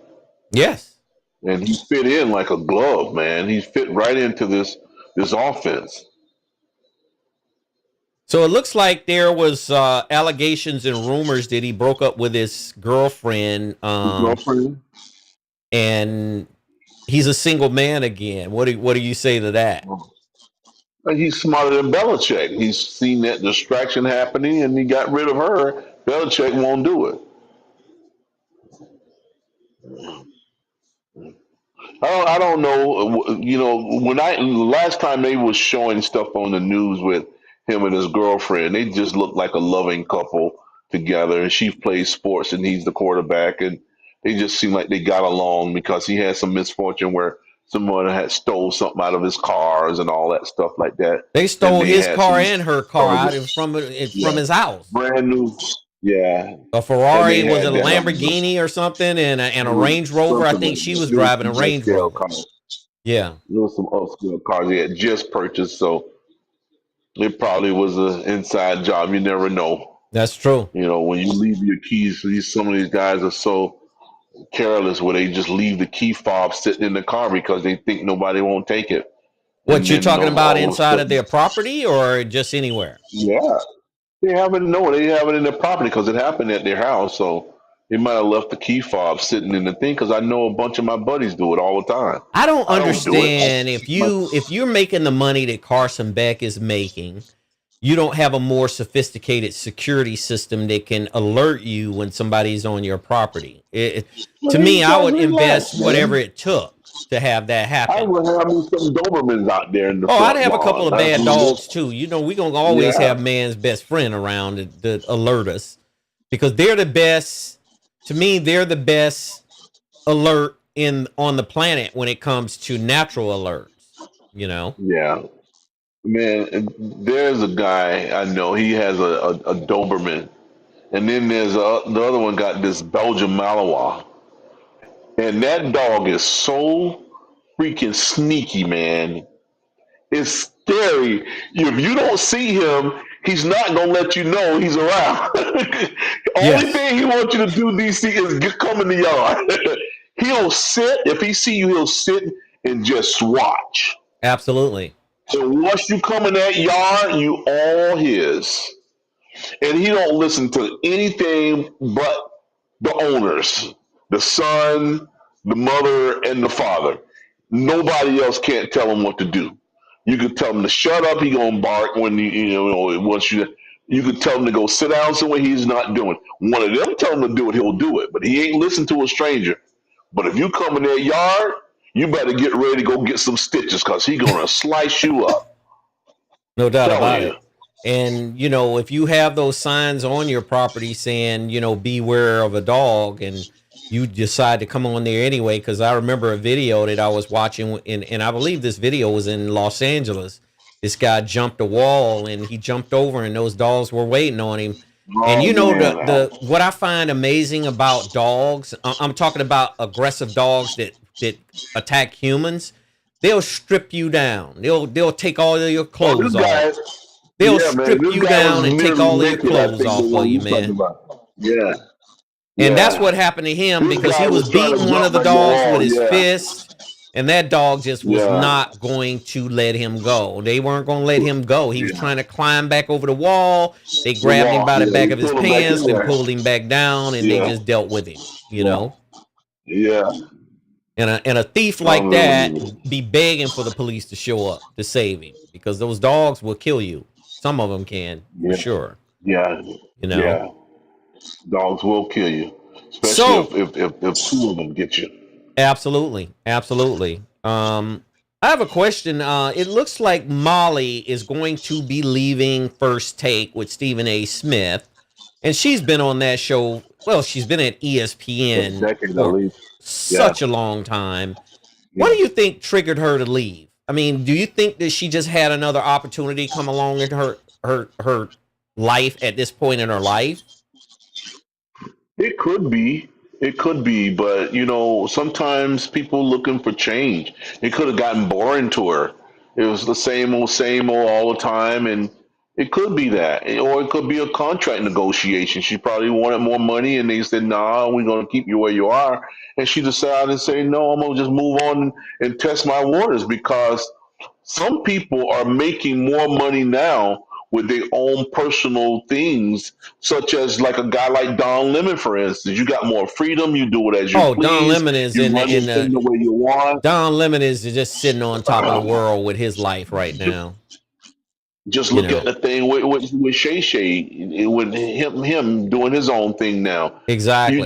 Yes, and he fit in like a glove, man. He fit right into this offense. So it looks like there was allegations and rumors that he broke up with his girlfriend. And he's a single man again. What do you say to that? He's smarter than Belichick. He's seen that distraction happening, and he got rid of her. Belichick won't do it. I don't know. You know, last time they was showing stuff on the news with him and his girlfriend, they just looked like a loving couple together. And she plays sports, and he's the quarterback, and they just seemed like they got along because he had some misfortune where someone had stole something out of his cars and all that stuff like that. They stole his car and her car out from his house. Brand new. Yeah. A Ferrari, was it a Lamborghini or something, and a Range Rover? I think she was driving a Range Rover. Yeah. There was some upscale cars he had just purchased, so it probably was an inside job. You never know. That's true. You know, when you leave your keys, some of these guys are so careless where they just leave the key fob sitting in the car because they think nobody won't take it. What you're talking about inside of their property or just anywhere? Yeah. They have it in their property because it happened at their house. So they might have left the key fob sitting in the thing because I know a bunch of my buddies do it all the time. I don't understand if you're making the money that Carson Beck is making, you don't have a more sophisticated security system that can alert you when somebody's on your property. To me, I would invest whatever it took to have that happen. I would have some Dobermans out there in the I'd have a couple of bad dogs too. You know, we're going to always have man's best friend around to alert us because they're the best. To me, they're the best alert on the planet when it comes to natural alerts, you know? Yeah. Man, there's a guy I know. He has a Doberman. And then there's the other one got this Belgian Malinois. And that dog is so freaking sneaky, man. It's scary. If you don't see him, he's not going to let you know he's around. Only thing he wants you to do, DC, is come in the yard. He'll sit. If he see you, he'll sit and just watch. Absolutely. And once you come in that yard, you all his. And he don't listen to anything but the owners, the son, the mother, and the father. Nobody else can't tell him what to do. You could tell him to shut up, he gonna bark when once you could tell him to go sit down somewhere he's not doing. One of them tell him to do it, he'll do it. But he ain't listen to a stranger. But if you come in their yard, you better get ready to go get some stitches because he gonna slice you up. No doubt about it. And, if you have those signs on your property saying, beware of a dog, and you decide to come on there anyway, because I remember a video that I was watching, and I believe this video was in Los Angeles. This guy jumped a wall, and he jumped over, and those dogs were waiting on him. And the what I find amazing about dogs, I'm talking about aggressive dogs that attack humans. They'll strip you down. They'll take all of your clothes off. They'll strip you down and take all of your clothes off for you, man. Yeah. And that's what happened to him, because he was beating one of the dogs with his fist, and that dog just was not going to let him go. They weren't going to let him go. He was trying to climb back over the wall. They grabbed him by the back of his pants and pulled him back down, and they just dealt with him, Yeah. And a thief like that be begging for the police to show up to save him, because those dogs will kill you. Some of them can, for sure. Yeah. Yeah. Dogs will kill you, especially if two of them get you. Absolutely. I have a question. It looks like Molly is going to be leaving First Take with Stephen A. Smith, and she's been on that show. Well, she's been at ESPN for such a long time. What do you think triggered her to leave? I mean, do you think that she just had another opportunity come along in her life at this point in her life? It could be, but sometimes people looking for change. It could have gotten boring to her. It was the same old all the time, and it could be that, or it could be a contract negotiation. She probably wanted more money, and they said, "Nah, we're gonna keep you where you are." And she decided to say, "No, I'm gonna just move on and test my waters," because some people are making more money now with their own personal things, such as like a guy like Don Lemon, for instance. You got more freedom. You do it as you please. Don Lemon is in the way you want. Don Lemon is just sitting on top of the world with his life right now. Just look at the thing with Shay Shay, with him doing his own thing now. Exactly.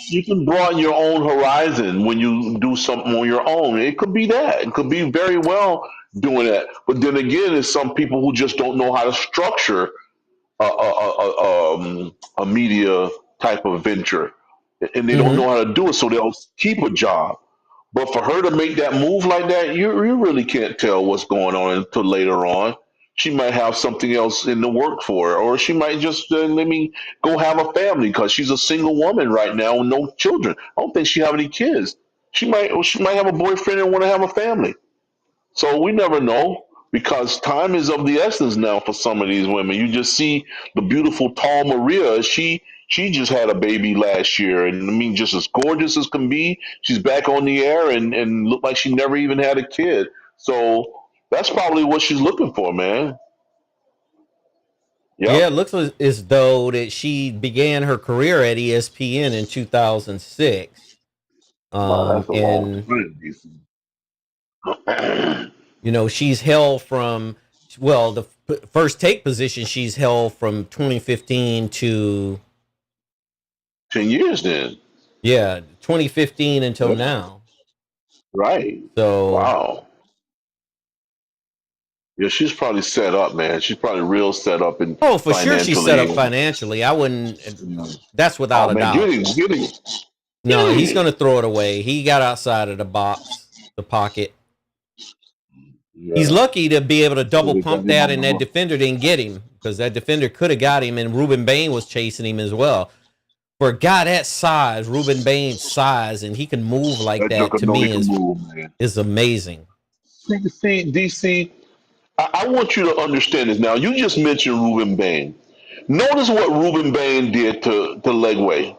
You can broaden your own horizon when you do something on your own. It could be that. It could be very well doing that. But then again, there's some people who just don't know how to structure a media type of venture, and they don't know how to do it, so they'll keep a job. But for her to make that move like that, you really can't tell what's going on until later on. She might have something else in the work for her, or she might just let me go have a family, because she's a single woman right now with no children. I don't think she have any kids. She might have a boyfriend and want to have a family. So we never know, because time is of the essence now for some of these women. You just see the beautiful tall Maria. She just had a baby last year, and I mean, just as gorgeous as can be. She's back on the air and looked like she never even had a kid. So that's probably what she's looking for, man. Yep. Yeah, it looks as though that she began her career at ESPN in 2006. That's a long time. She's held from, the First Take position she's held from 2015 to 10 years then. Yeah, 2015 until now. Right. So wow. Yeah, she's probably set up, man. She's probably real set up. For sure she's set up financially. I wouldn't. That's without a doubt. No, he's going to throw it away. He got outside of the pocket. Yeah. He's lucky to be able to double pump that, and that defender didn't get him, because that defender could have got him, and Ruben Bain was chasing him as well. For a guy that size, Ruben Bain's size, and he can move like that, to me is amazing. See, DC, I want you to understand this now. You just mentioned Ruben Bain. Notice what Ruben Bain did to Legway.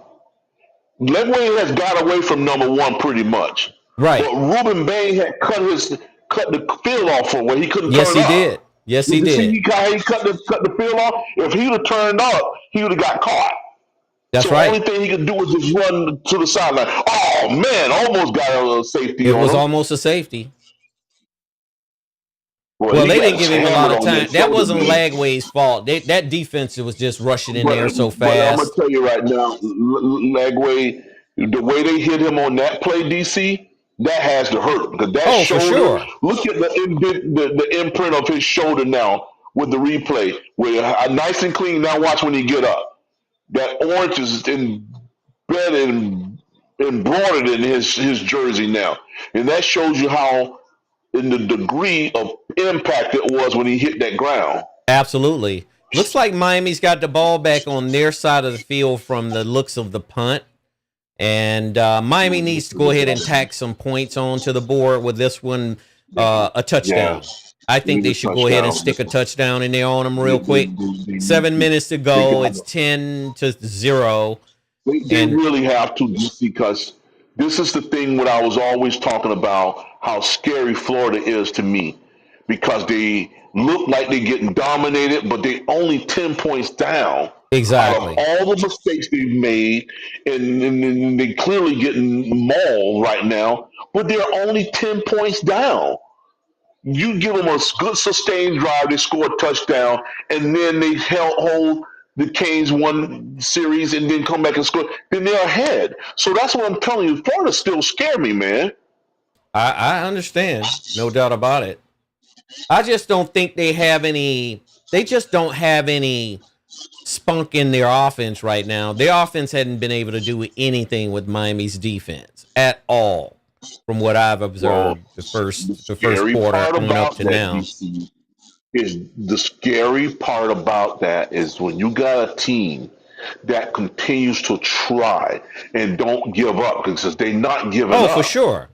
Legway has got away from number one pretty much. Right. But Ruben Bain had cut cut the field off for where he couldn't Yes, turn he up. did. Yes, Did he you see did. how he cut the field off? If he would have turned up, he would have got caught. That's So the right. only thing he could do was just run to the sideline. Oh man, almost got a safety It on was him. almost a safety. Well, Well, he they got didn't give him a lot hammered of on time. that That shoulder, wasn't man. Lagway's fault. That defense was just rushing in there so But I'm gonna fast. tell you right now, Lagway, the way they hit him on that play, DC, that has to hurt because that Oh, for shoulder. sure. Look at the imprint of his shoulder now with the replay, where nice and clean. Now watch when he get up. That orange is embedded and embroidered in his jersey now, and that shows you how in the degree of impact it was when he hit that ground. Absolutely. Looks like Miami's got the ball back on their side of the field from the looks of the punt. And Miami needs to go ahead and tack some points onto the board with this one, a touchdown. I think they should go ahead and stick a touchdown in there on them real quick. 7 minutes to go. It's 10-0. They really have to, because this is the thing what I was always talking about, how scary Florida is to me, because they look like they're getting dominated, but they only 10 points down. Exactly. Out of all the mistakes they've made, and they're clearly getting mauled right now, but they're only 10 points down. You give them a good sustained drive, they score a touchdown, and then they hold the Canes one series and then come back and score. Then they're ahead. So that's what I'm telling you. Florida still scare me, man. I understand. No doubt about it. I just don't think they have any. They just don't have any spunk in their offense right now. Their offense hadn't been able to do anything with Miami's defense at all, from what I've observed the first quarter on up to now. DC, is the scary part about that is when you got a team that continues to try and don't give up, because they're not giving up. Oh, for sure.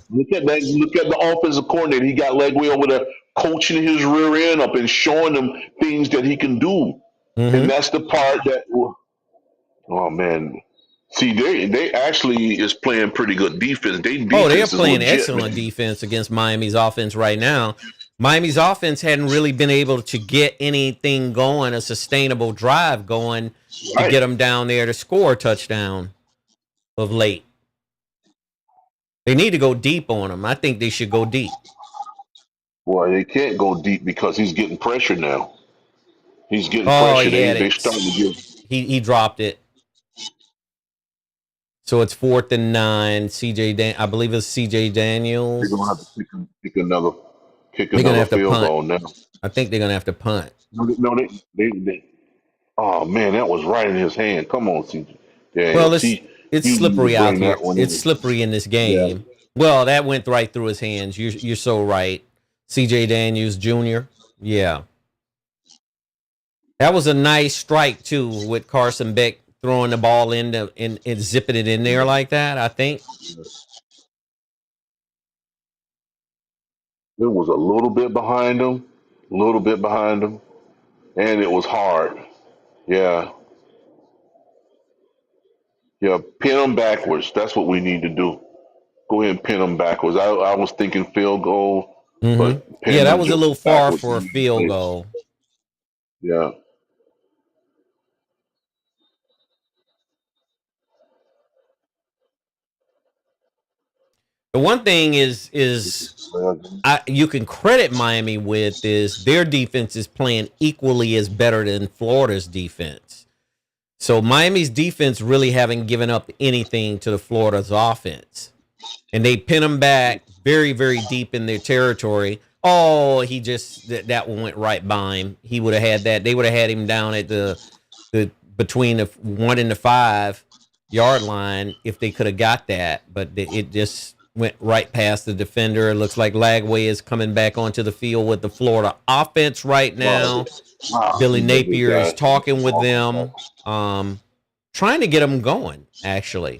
Look at that. Look at the offensive coordinator. He got Legway over there coaching his rear end up and showing them things that he can do. Mm-hmm. And that's the part that, oh man, see, they actually is playing pretty good defense. They are playing excellent defense against Miami's offense right now. Miami's offense hadn't really been able to get anything going, a sustainable drive going to get them down there to score a touchdown of late. They need to go deep on him. I think they should go deep. Well, they can't go deep because he's getting pressure now. He's getting pressure. They starting to give. He dropped it. So it's 4th and 9. I believe it's CJ Daniels. They're gonna have to kick another field goal now. I think they're gonna have to punt. No, they. Oh man, that was right in his hand. Come on, CJ. Well, it's slippery out here. It's slippery in this game. Yeah. Well, that went right through his hands. You're so right. CJ Daniels Jr. Yeah. That was a nice strike too, with Carson Beck throwing the ball in and zipping it in there like that, I think. It was a little bit behind him, and it was hard. Yeah. Yeah, pin them backwards. That's what we need to do. Go ahead and pin them backwards. I was thinking field goal, but that was a little far for a field goal. Yeah. The one thing is you can credit Miami with is their defense is playing equally as better than Florida's defense. So Miami's defense really haven't given up anything to the Florida's offense. And they pin them back very, very deep in their territory. Oh, that one went right by him. He would have had that. They would have had him down at the between the 1 and the 5 yard line if they could have got that. But it just went right past the defender. It looks like Lagway is coming back onto the field with the Florida offense right now. Billy Napier is talking with them, trying to get them going, actually.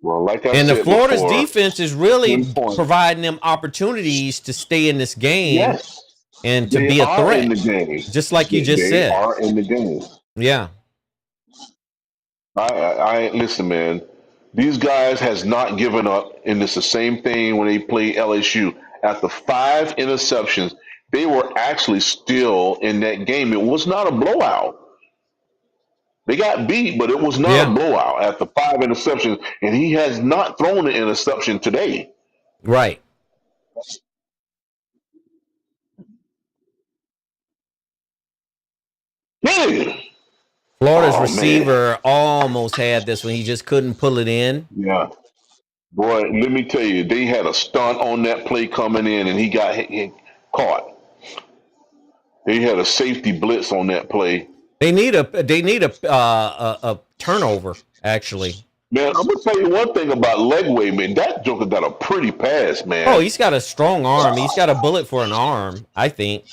Well, like I said, the Florida's before, defense is really providing them opportunities to stay in this game and to be a threat. In the game. Just like you just said. They are in the game. Yeah. I listen, man. These guys has not given up, and it's the same thing when they play LSU. After 5 interceptions, they were actually still in that game. It was not a blowout. They got beat, but it was not a Yeah, blowout after 5 interceptions, and he has not thrown an interception today. right. Yeah. Florida's Oh man. receiver almost had this one. He just couldn't pull it in. Yeah. Boy, let me tell you, they had a stunt on that play coming in, and he got caught. They had a safety blitz on that play. They need a turnover, actually. Man, I'm gonna tell you one thing about Legway, man. That joker got a pretty pass, Oh, man. he's got a strong arm. He's got a bullet for an arm, I think.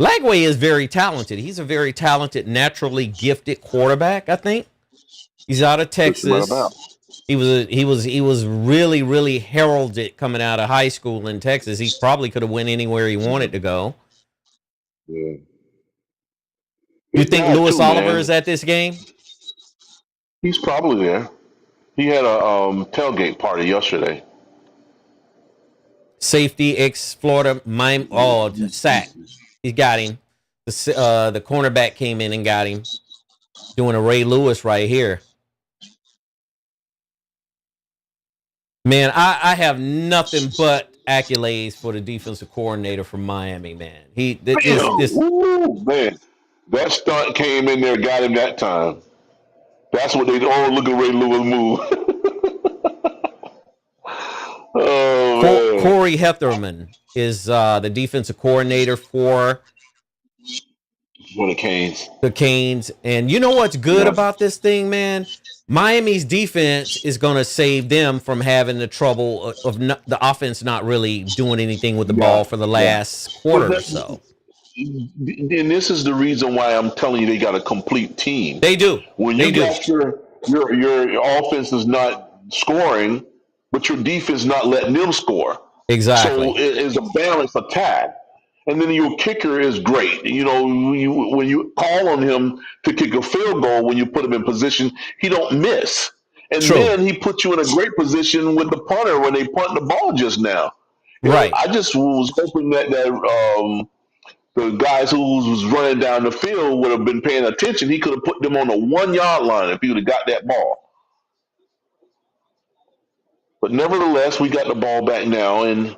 Lagway is very talented. He's a very talented, naturally gifted quarterback, I think. He's out of Texas. He was really, really heralded coming out of high school in Texas. He probably could have went anywhere he wanted to go. Yeah. You think Lewis Oliver is at this game? He's probably there. He had a tailgate party yesterday. Safety ex Florida mime. Oh, sack. He got him. The cornerback came in and got him. Doing a Ray Lewis right here. Man, I have nothing but accolades for the defensive coordinator from Miami, man. Ooh, man. That stunt came in there, got him that time. That's what they. Oh, look at Ray Lewis move. Corey Hefferman is the defensive coordinator for the Canes. The Canes, and you know what's good about this thing, man? Miami's defense is going to save them from having the trouble of the offense not really doing anything with the ball for the last quarter or so. And this is the reason why I'm telling you they got a complete team. They do. When you got your offense is not scoring, but your defense not letting them score. Exactly. So it is a balanced attack. And then your kicker is great. You know, when you call on him to kick a field goal, when you put him in position, he don't miss. And then he puts you in a great position with the punter when they punt the ball just now. Right. I just was hoping that the guys who was running down the field would have been paying attention. He could have put them on the 1 yard line if he would have got that ball. But nevertheless, we got the ball back now, and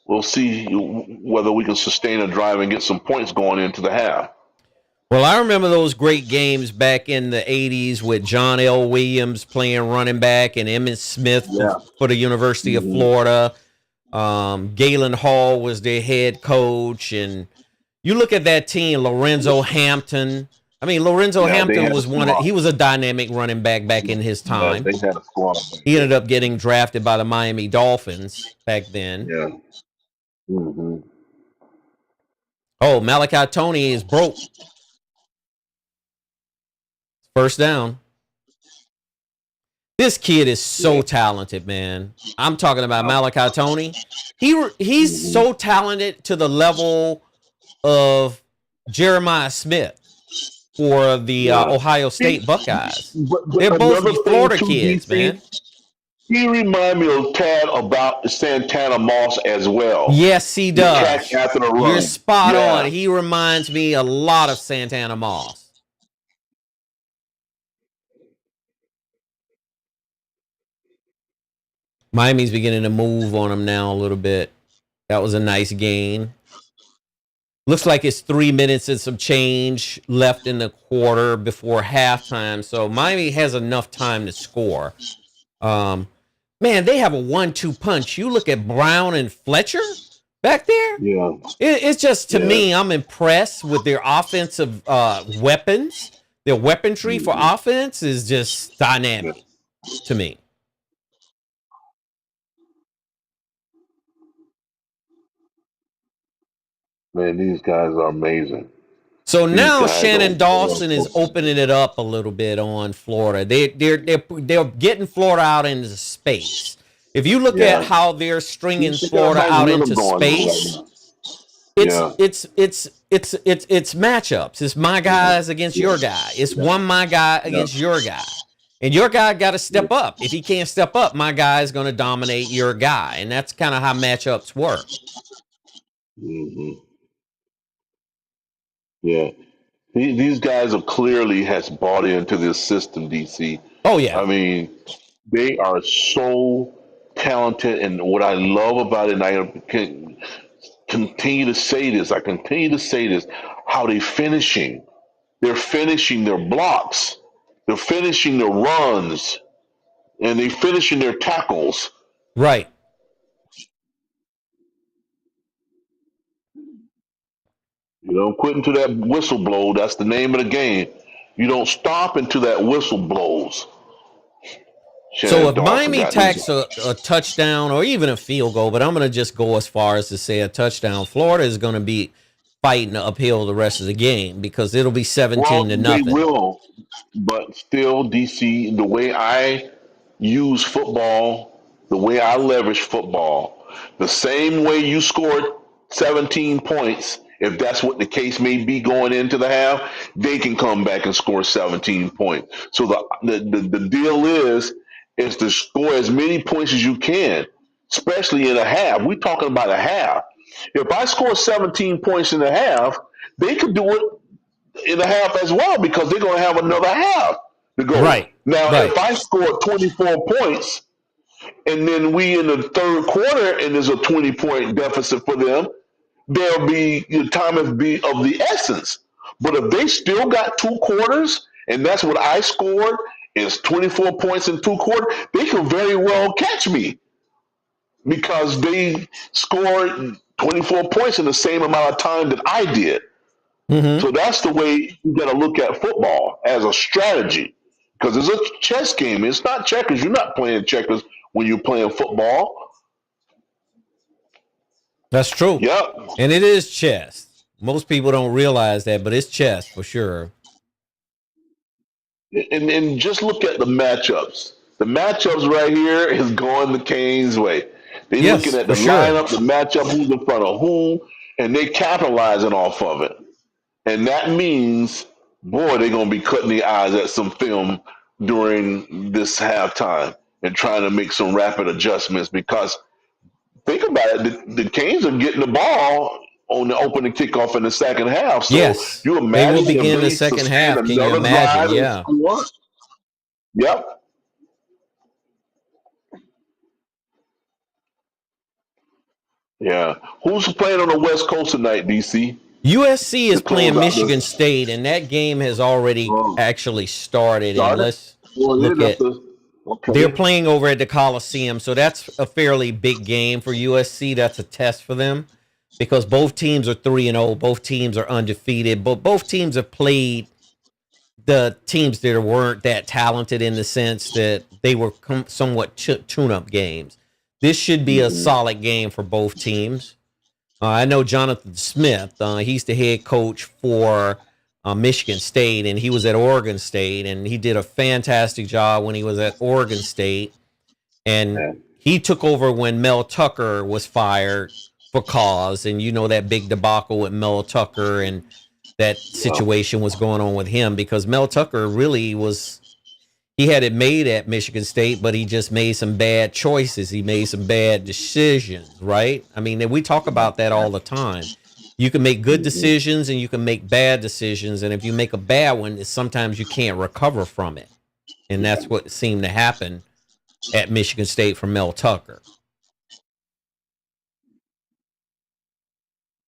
we'll see whether we can sustain a drive and get some points going into the half. Well, I remember those great games back in the 80s with John L. Williams playing running back and Emmitt Smith for the University of Florida. Galen Hall was their head coach. And you look at that team, Lorenzo Hampton. I mean, Lorenzo Hampton was he was a dynamic running back in his time. They had a squad. He ended up getting drafted by the Miami Dolphins back then. Yeah. Mm-hmm. Oh, Malachi Tony is broke. First down. This kid is so talented, man. I'm talking about Malachi Tony. He's so talented to the level of Jeremiah Smith for the Ohio State Buckeyes. They're both Florida kids, man. He reminds me of Tad about Santana Moss as well. Yes, he does. After the run. You're spot on. He reminds me a lot of Santana Moss. Miami's beginning to move on him now a little bit. That was a nice gain. Looks like it's 3 minutes and some change left in the quarter before halftime. So Miami has enough time to score. Man, they have a 1-2 punch. You look at Brown and Fletcher back there. Yeah. It's just, to me, I'm impressed with their offensive weapons. Their weaponry for offense is just dynamic to me. Man, these guys are amazing. So now Shannon Dawson is opening it up a little bit on Florida. They're getting Florida out into space. If you look at how they're stringing Florida out into space, it's it's matchups. It's my guys against your guy. It's my guy against your guy. And your guy got to step up. If he can't step up, my guy is going to dominate your guy. And that's kind of how matchups work. Mm-hmm. Yeah. These guys have clearly has bought into this system, DC. Oh, yeah. I mean, they are so talented. And what I love about it, and I can continue to say this, how they finishing. They're finishing their blocks. They're finishing their runs. And they're finishing their tackles. Right. You don't quit until that whistle blows. That's the name of the game. You don't stop until that whistle blows. So if Miami tacks a touchdown or even a field goal, but I'm going to just go as far as to say a touchdown, Florida is going to be fighting uphill the rest of the game because it'll be 17 to nothing. They will, but still, DC, the way I use football, the way I leverage football, the same way you scored 17 points, if that's what the case may be going into the half, they can come back and score 17 points. So the deal is to score as many points as you can, especially in a half. We're talking about a half. If I score 17 points in a half, they could do it in a half as well because they're going to have another half to go. Right. Now, if I score 24 points and then we in the third quarter and there's a 20-point deficit for them, there'll be your time of the essence. But if they still got 2 quarters, and that's what I scored, is 24 points in 2 quarters, they could very well catch me because they scored 24 points in the same amount of time that I did. Mm-hmm. So that's the way you got to look at football, as a strategy, because it's a chess game. It's not checkers. You're not playing checkers when you're playing football. That's true. Yep. And it is chess. Most people don't realize that, but it's chess for sure. And just look at the matchups. The matchups right here is going the Canes' way. They're looking at the lineup, the matchup, who's in front of who, and they're capitalizing off of it. And that means, boy, they're going to be cutting their eyes at some film during this halftime and trying to make some rapid adjustments because think about it, the Canes are getting the ball on the opening kickoff in the second half. So yes, you imagine they will begin the second half. Can you imagine? Yeah. Yep. Yeah. Who's playing on the West Coast tonight, DC? USC is playing Michigan State, and that game has already actually started. And let's look at they're playing over at the Coliseum, so that's a fairly big game for USC. That's a test for them because both teams are 3-0. Both teams are undefeated, but both teams have played the teams that weren't that talented in the sense that they were somewhat tune-up games. This should be a solid game for both teams. I know Jonathan Smith. He's the head coach for Michigan State, and he was at Oregon State, and he did a fantastic job when he was at Oregon State. And he took over when Mel Tucker was fired for cause, and you know that big debacle with Mel Tucker and that situation was going on with him because Mel Tucker really was. He had it made at Michigan State, but he just made some bad choices. He made some bad decisions, right? I mean, we talk about that all the time. You can make good decisions and you can make bad decisions. And if you make a bad one, sometimes you can't recover from it. And that's what seemed to happen at Michigan State for Mel Tucker.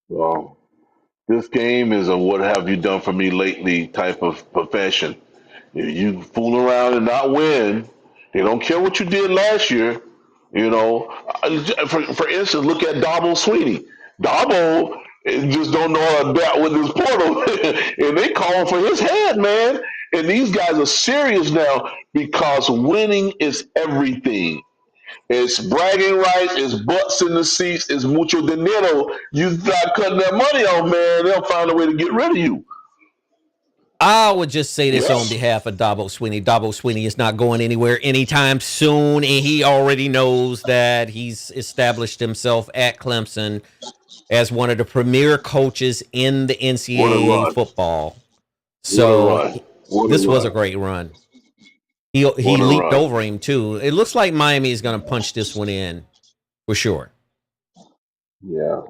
Well, this game is a what have you done for me lately type of profession. You fool around and not win. They don't care what you did last year. You know, for instance, look at Dabo Sweeney. Dabo just don't know how to bat with his portal, and they calling for his head, man. And these guys are serious now because winning is everything. It's bragging rights, it's butts in the seats, it's mucho dinero. You start cutting that money off, man, they'll find a way to get rid of you. I would just say this on Yes. behalf of Dabo Swinney. Dabo Swinney is not going anywhere anytime soon, and he already knows that he's established himself at Clemson as one of the premier coaches in the What a NCAA run. football. What a So run. What a this was run. a great run. He What a leaped run. over him too. It looks like Miami is going to punch this one in for sure. Yeah.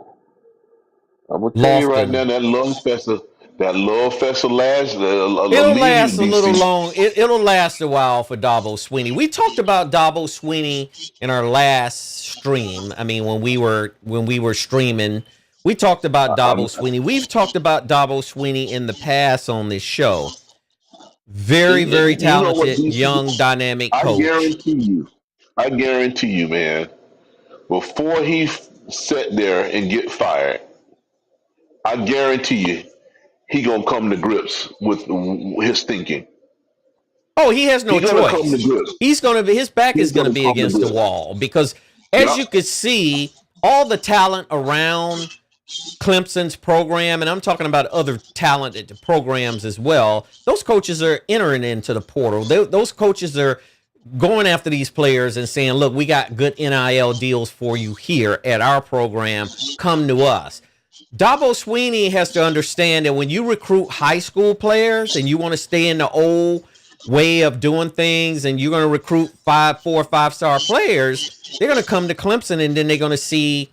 I'm gonna tell you right now, Lofton. that love fest will last. I'll It'll leave you, last a little DC. long. It'll last a while for Dabo Swinney. We talked about Dabo Swinney in our last stream. I mean, when we were streaming, we talked about Dabo Swinney. We've talked about Dabo Swinney in the past on this show. Very, very You know what, talented, DC? young, dynamic I coach. guarantee you, man. Before he sit there and get fired, I guarantee you, he gonna come to grips with his thinking. Oh, he has no He's gonna come to choice. grips. His back He's is gonna gonna be come to against the grips. wall because as Yep. you could see, all the talent around Clemson's program, and I'm talking about other talented programs as well, those coaches are entering into the portal. Those coaches are going after these players and saying, look, we got good NIL deals for you here at our program. Come to us. Dabo Swinney has to understand that when you recruit high school players and you want to stay in the old way of doing things and you're going to recruit 4 or 5-star players, they're going to come to Clemson and then they're going to see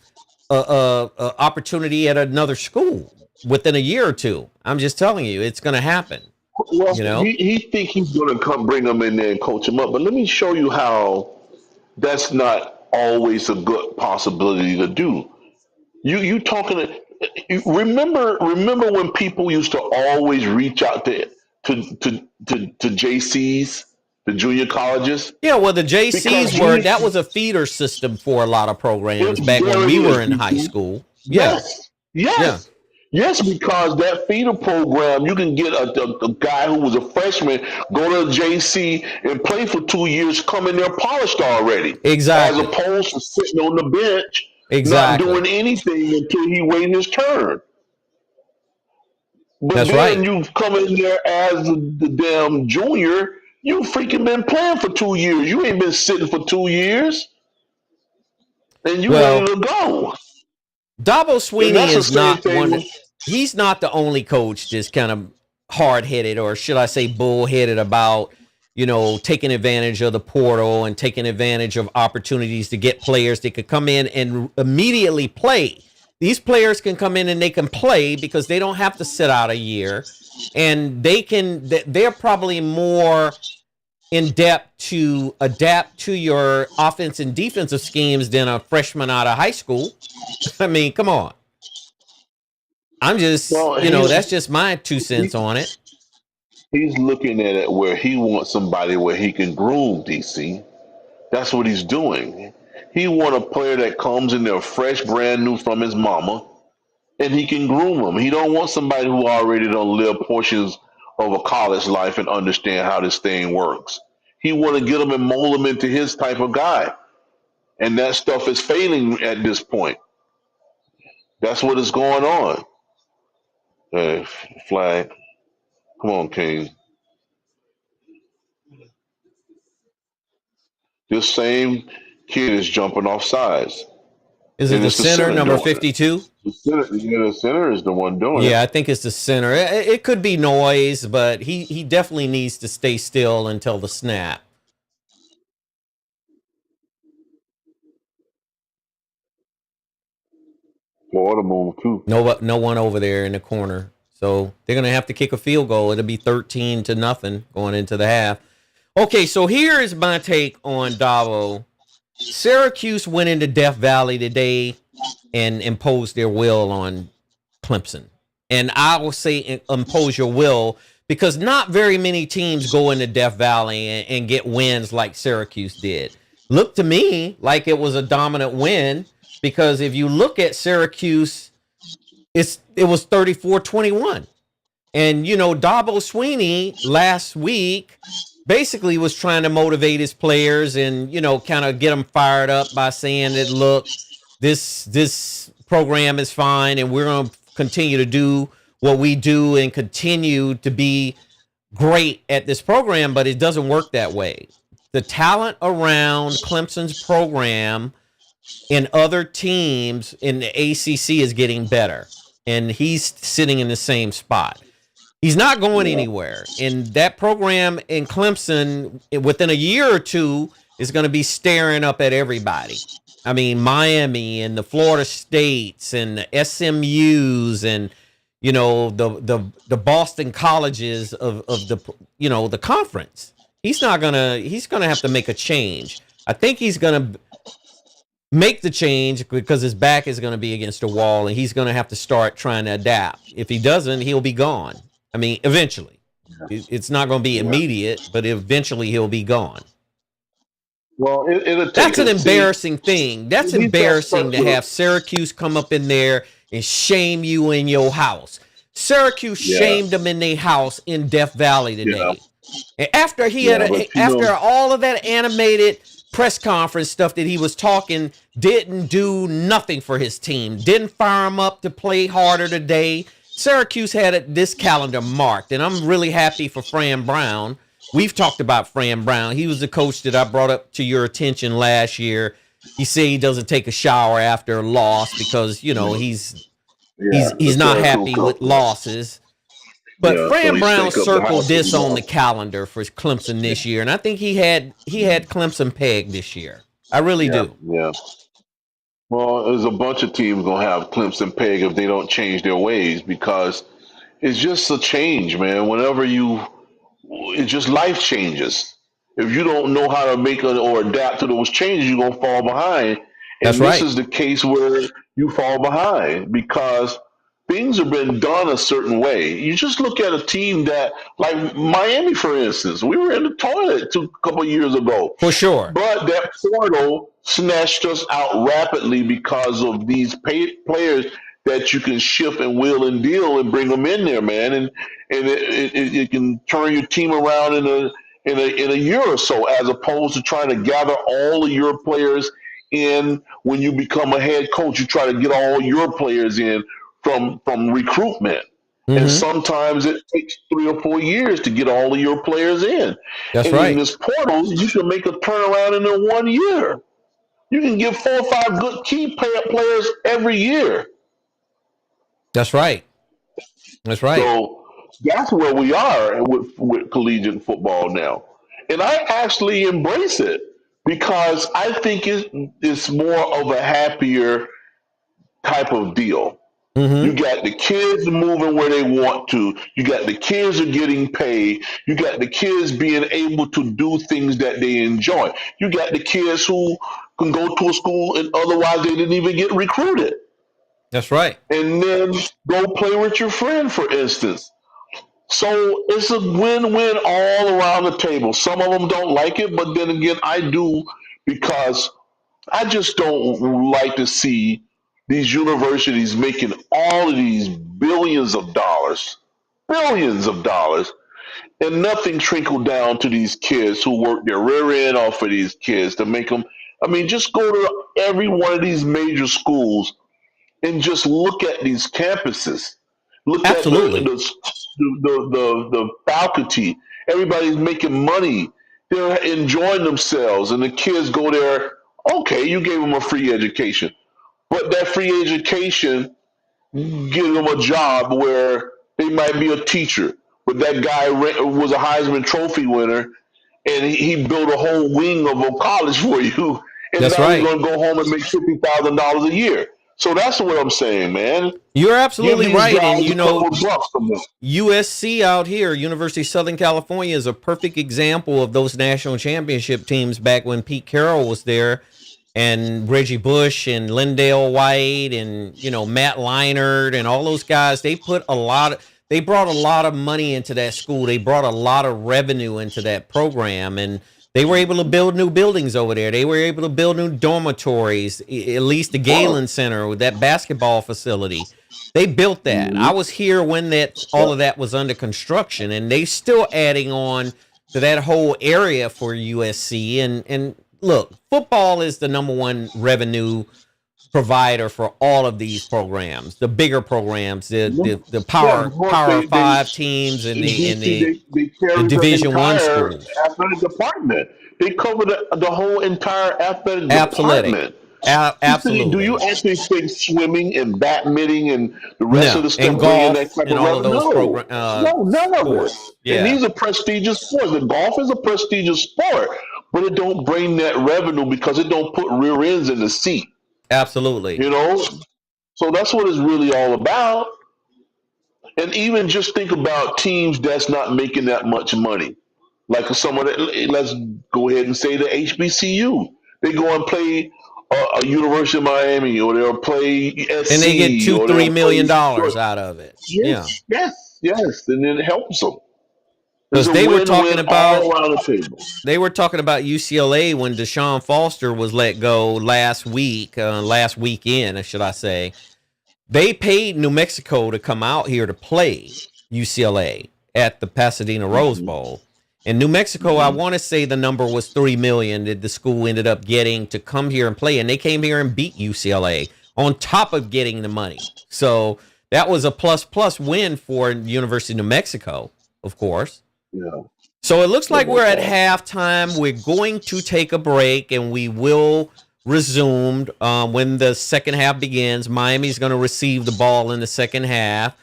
a opportunity at another school within a year or two. I'm just telling you, it's going to happen. Well, You know, he think he's gonna come bring him in there and coach him up, but let me show you how that's not always a good possibility to do. You talking? Remember when people used to always reach out to JCs, the junior colleges, yeah. Well, the because JCs that was a feeder system for a lot of programs it back when we very were is, in high DC. school. Yeah, Yes, yeah, yes, yes, because that feeder program, you can get a guy who was a freshman, go to JC and play for 2 years, come in there polished already, as exactly, opposed to sitting on the bench, not exactly. doing anything until he wait his turn. But That's right. then you come in there as the damn junior, you freaking been playing for 2 years. You ain't been sitting for 2 years, and you ready Well, to go. Dabo And Swinney that's the is same not thing one. with He's not the only coach that's kind of hard headed, or should I say, bullheaded about taking advantage of the portal and taking advantage of opportunities to get players that could come in and immediately play. These players can come in and they can play because they don't have to sit out a year, and they're probably more in depth to adapt to your offense and defensive schemes than a freshman out of high school. I mean, come on. I'm just, well, that's just my 2 cents on it. he's looking at it where he wants somebody where he can groom DC. That's what he's doing. He want a player that comes in there fresh, brand new from his mama, and he can groom them. He don't want somebody who already done live portions of a college life and understand how this thing works. He want to get them and mold them into his type of guy, and that stuff is failing at this point. That's what is going on. Uh, Flag, come on, King. This same kid is jumping off sides, Is it and the it's the center, center number doing it. 52? The center is the one doing Yeah, it. I think it's the center. It could be noise, but he definitely needs to stay still until the snap. Florida move too. No one over there in the corner. So they're going to have to kick a field goal. It'll be 13-0 going into the half. Okay, so here is my take on Dabo. Syracuse went into Death Valley today and imposed their will on Clemson. And I will say impose your will because not very many teams go into Death Valley and get wins like Syracuse did. Looked to me like it was a dominant win because if you look at Syracuse, it was 34-21. And, Dabo Swinney last week basically was trying to motivate his players and, kind of get them fired up by saying that, look, this program is fine and we're going to continue to do what we do and continue to be great at this program, but it doesn't work that way. The talent around Clemson's program and other teams in the ACC is getting better, and he's sitting in the same spot. He's not going anywhere, and that program in Clemson within a year or two is going to be staring up at everybody. I mean, Miami and the Florida States and the SMUs and the Boston colleges of the the conference. He's gonna have to make a change. I think he's gonna make the change because his back is gonna be against the wall, and he's gonna have to start trying to adapt. If he doesn't, he'll be gone. I mean, eventually. It's not going to be immediate, but eventually he'll be gone. Well, that's an embarrassing thing. That's embarrassing to have Syracuse come up in there and shame you in your house. Syracuse shamed them in their house in Death Valley today. And after after all of that animated press conference stuff that he was talking, didn't do nothing for his team. Didn't fire him up to play harder today. Syracuse had this calendar marked, and I'm really happy for Fran Brown. We've talked about Fran Brown. He was the coach that I brought up to your attention last year. He said he doesn't take a shower after a loss because, he's not happy with losses. But Fran Brown circled this on the calendar for Clemson this year, and I think he had Clemson pegged this year. I really do. Yeah. Well, there's a bunch of teams going to have Clemson peg if they don't change their ways, because it's just a change, man. It's just life changes. If you don't know how to make or adapt to those changes, you're going to fall behind. And this is the case where you fall behind because things have been done a certain way. You just look at a team like Miami, for instance. We were in the toilet a couple of years ago. For sure. But that portal snatched us out rapidly because of these players that you can shift and wheel and deal and bring them in there, man. And it can turn your team around in a year or so, as opposed to trying to gather all of your players in. When you become a head coach, you try to get all your players in from recruitment. Mm-hmm. And sometimes it takes 3 or 4 years to get all of your players in. That's right. In this portal, you can make a turnaround in 1 year. You can get 4 or 5 good key players every year. That's right. That's right. So that's where we are with collegiate football now. And I actually embrace it because I think it's more of a happier type of deal. Mm-hmm. You got the kids moving where they want to. You got the kids are getting paid. You got the kids being able to do things that they enjoy. You got the kids who can go to a school and otherwise they didn't even get recruited. That's right. And then go play with your friend, for instance. So it's a win-win all around the table. Some of them don't like it, but then again, I do, because I just don't like to see these universities making all of these billions of dollars, and nothing trickle down to these kids who work their rear end off of these kids to make them. I mean, just go to every one of these major schools and just look at these campuses. Look Absolutely. At the faculty. Everybody's making money. They're enjoying themselves, and the kids go there. Okay, you gave them a free education, but that free education give them a job where they might be a teacher, but that guy was a Heisman Trophy winner, and he built a whole wing of a college for you, and that's now right. You're going to go home and make $50,000 a year. So that's what I'm saying, man. You're absolutely right. And USC out here, University of Southern California, is a perfect example of those national championship teams back when Pete Carroll was there, and Reggie Bush and Lindale White and Matt Leinart and all those guys. They brought a lot of money into that school. They brought a lot of revenue into that program, and they were able to build new buildings over there. They were able to build new dormitories, at least the Galen Center with that basketball facility. They built that. Mm-hmm. I was here when all of that was under construction, and they still adding on to that whole area for USC. And look, football is the number one revenue provider for all of these programs, the bigger programs, the Yeah, power five teams and they the carry the Division One entire schools. athletic department. They cover the whole entire athletic Absolutely. department. Do you Absolutely. actually think swimming and badminton and the rest of No, the stuff and bring in that golf type and of all of revenue? those No, none of it. sports. And Yeah, these are prestigious sports. And golf is a prestigious sport, but it don't bring that revenue because it don't put rear ends in the seat. absolutely. You know, so that's what it's really all about. And even just think about teams that's not making that much money. Like some of the, let's go ahead and say the HBCU. They go and play a University of Miami, or they'll play And they get SC, two, or $3 they'll million play. out of it. Yeah, Yes, and it helps them. It's because a win-win all around the table. they were talking about UCLA when Deshaun Foster was let go last weekend, should I say. They paid New Mexico to come out here to play UCLA at the Pasadena Rose Mhm, Bowl. And New Mexico, I mhm. want to say the number was 3 million that the school ended up getting to come here and play. And they came here and beat UCLA on top of getting the money. So that was a plus win for University of New Mexico, of course. Yeah, So it looks no like we're at doubt. halftime. We're going to take a break, and we will resume when the second half begins. Miami's going to receive the ball in the second half.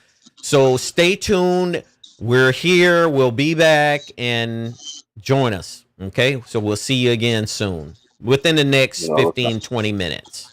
So stay tuned. We're here. We'll be back, and join us. Okay? So we'll see you again soon, within the next You know, 15, 20 minutes.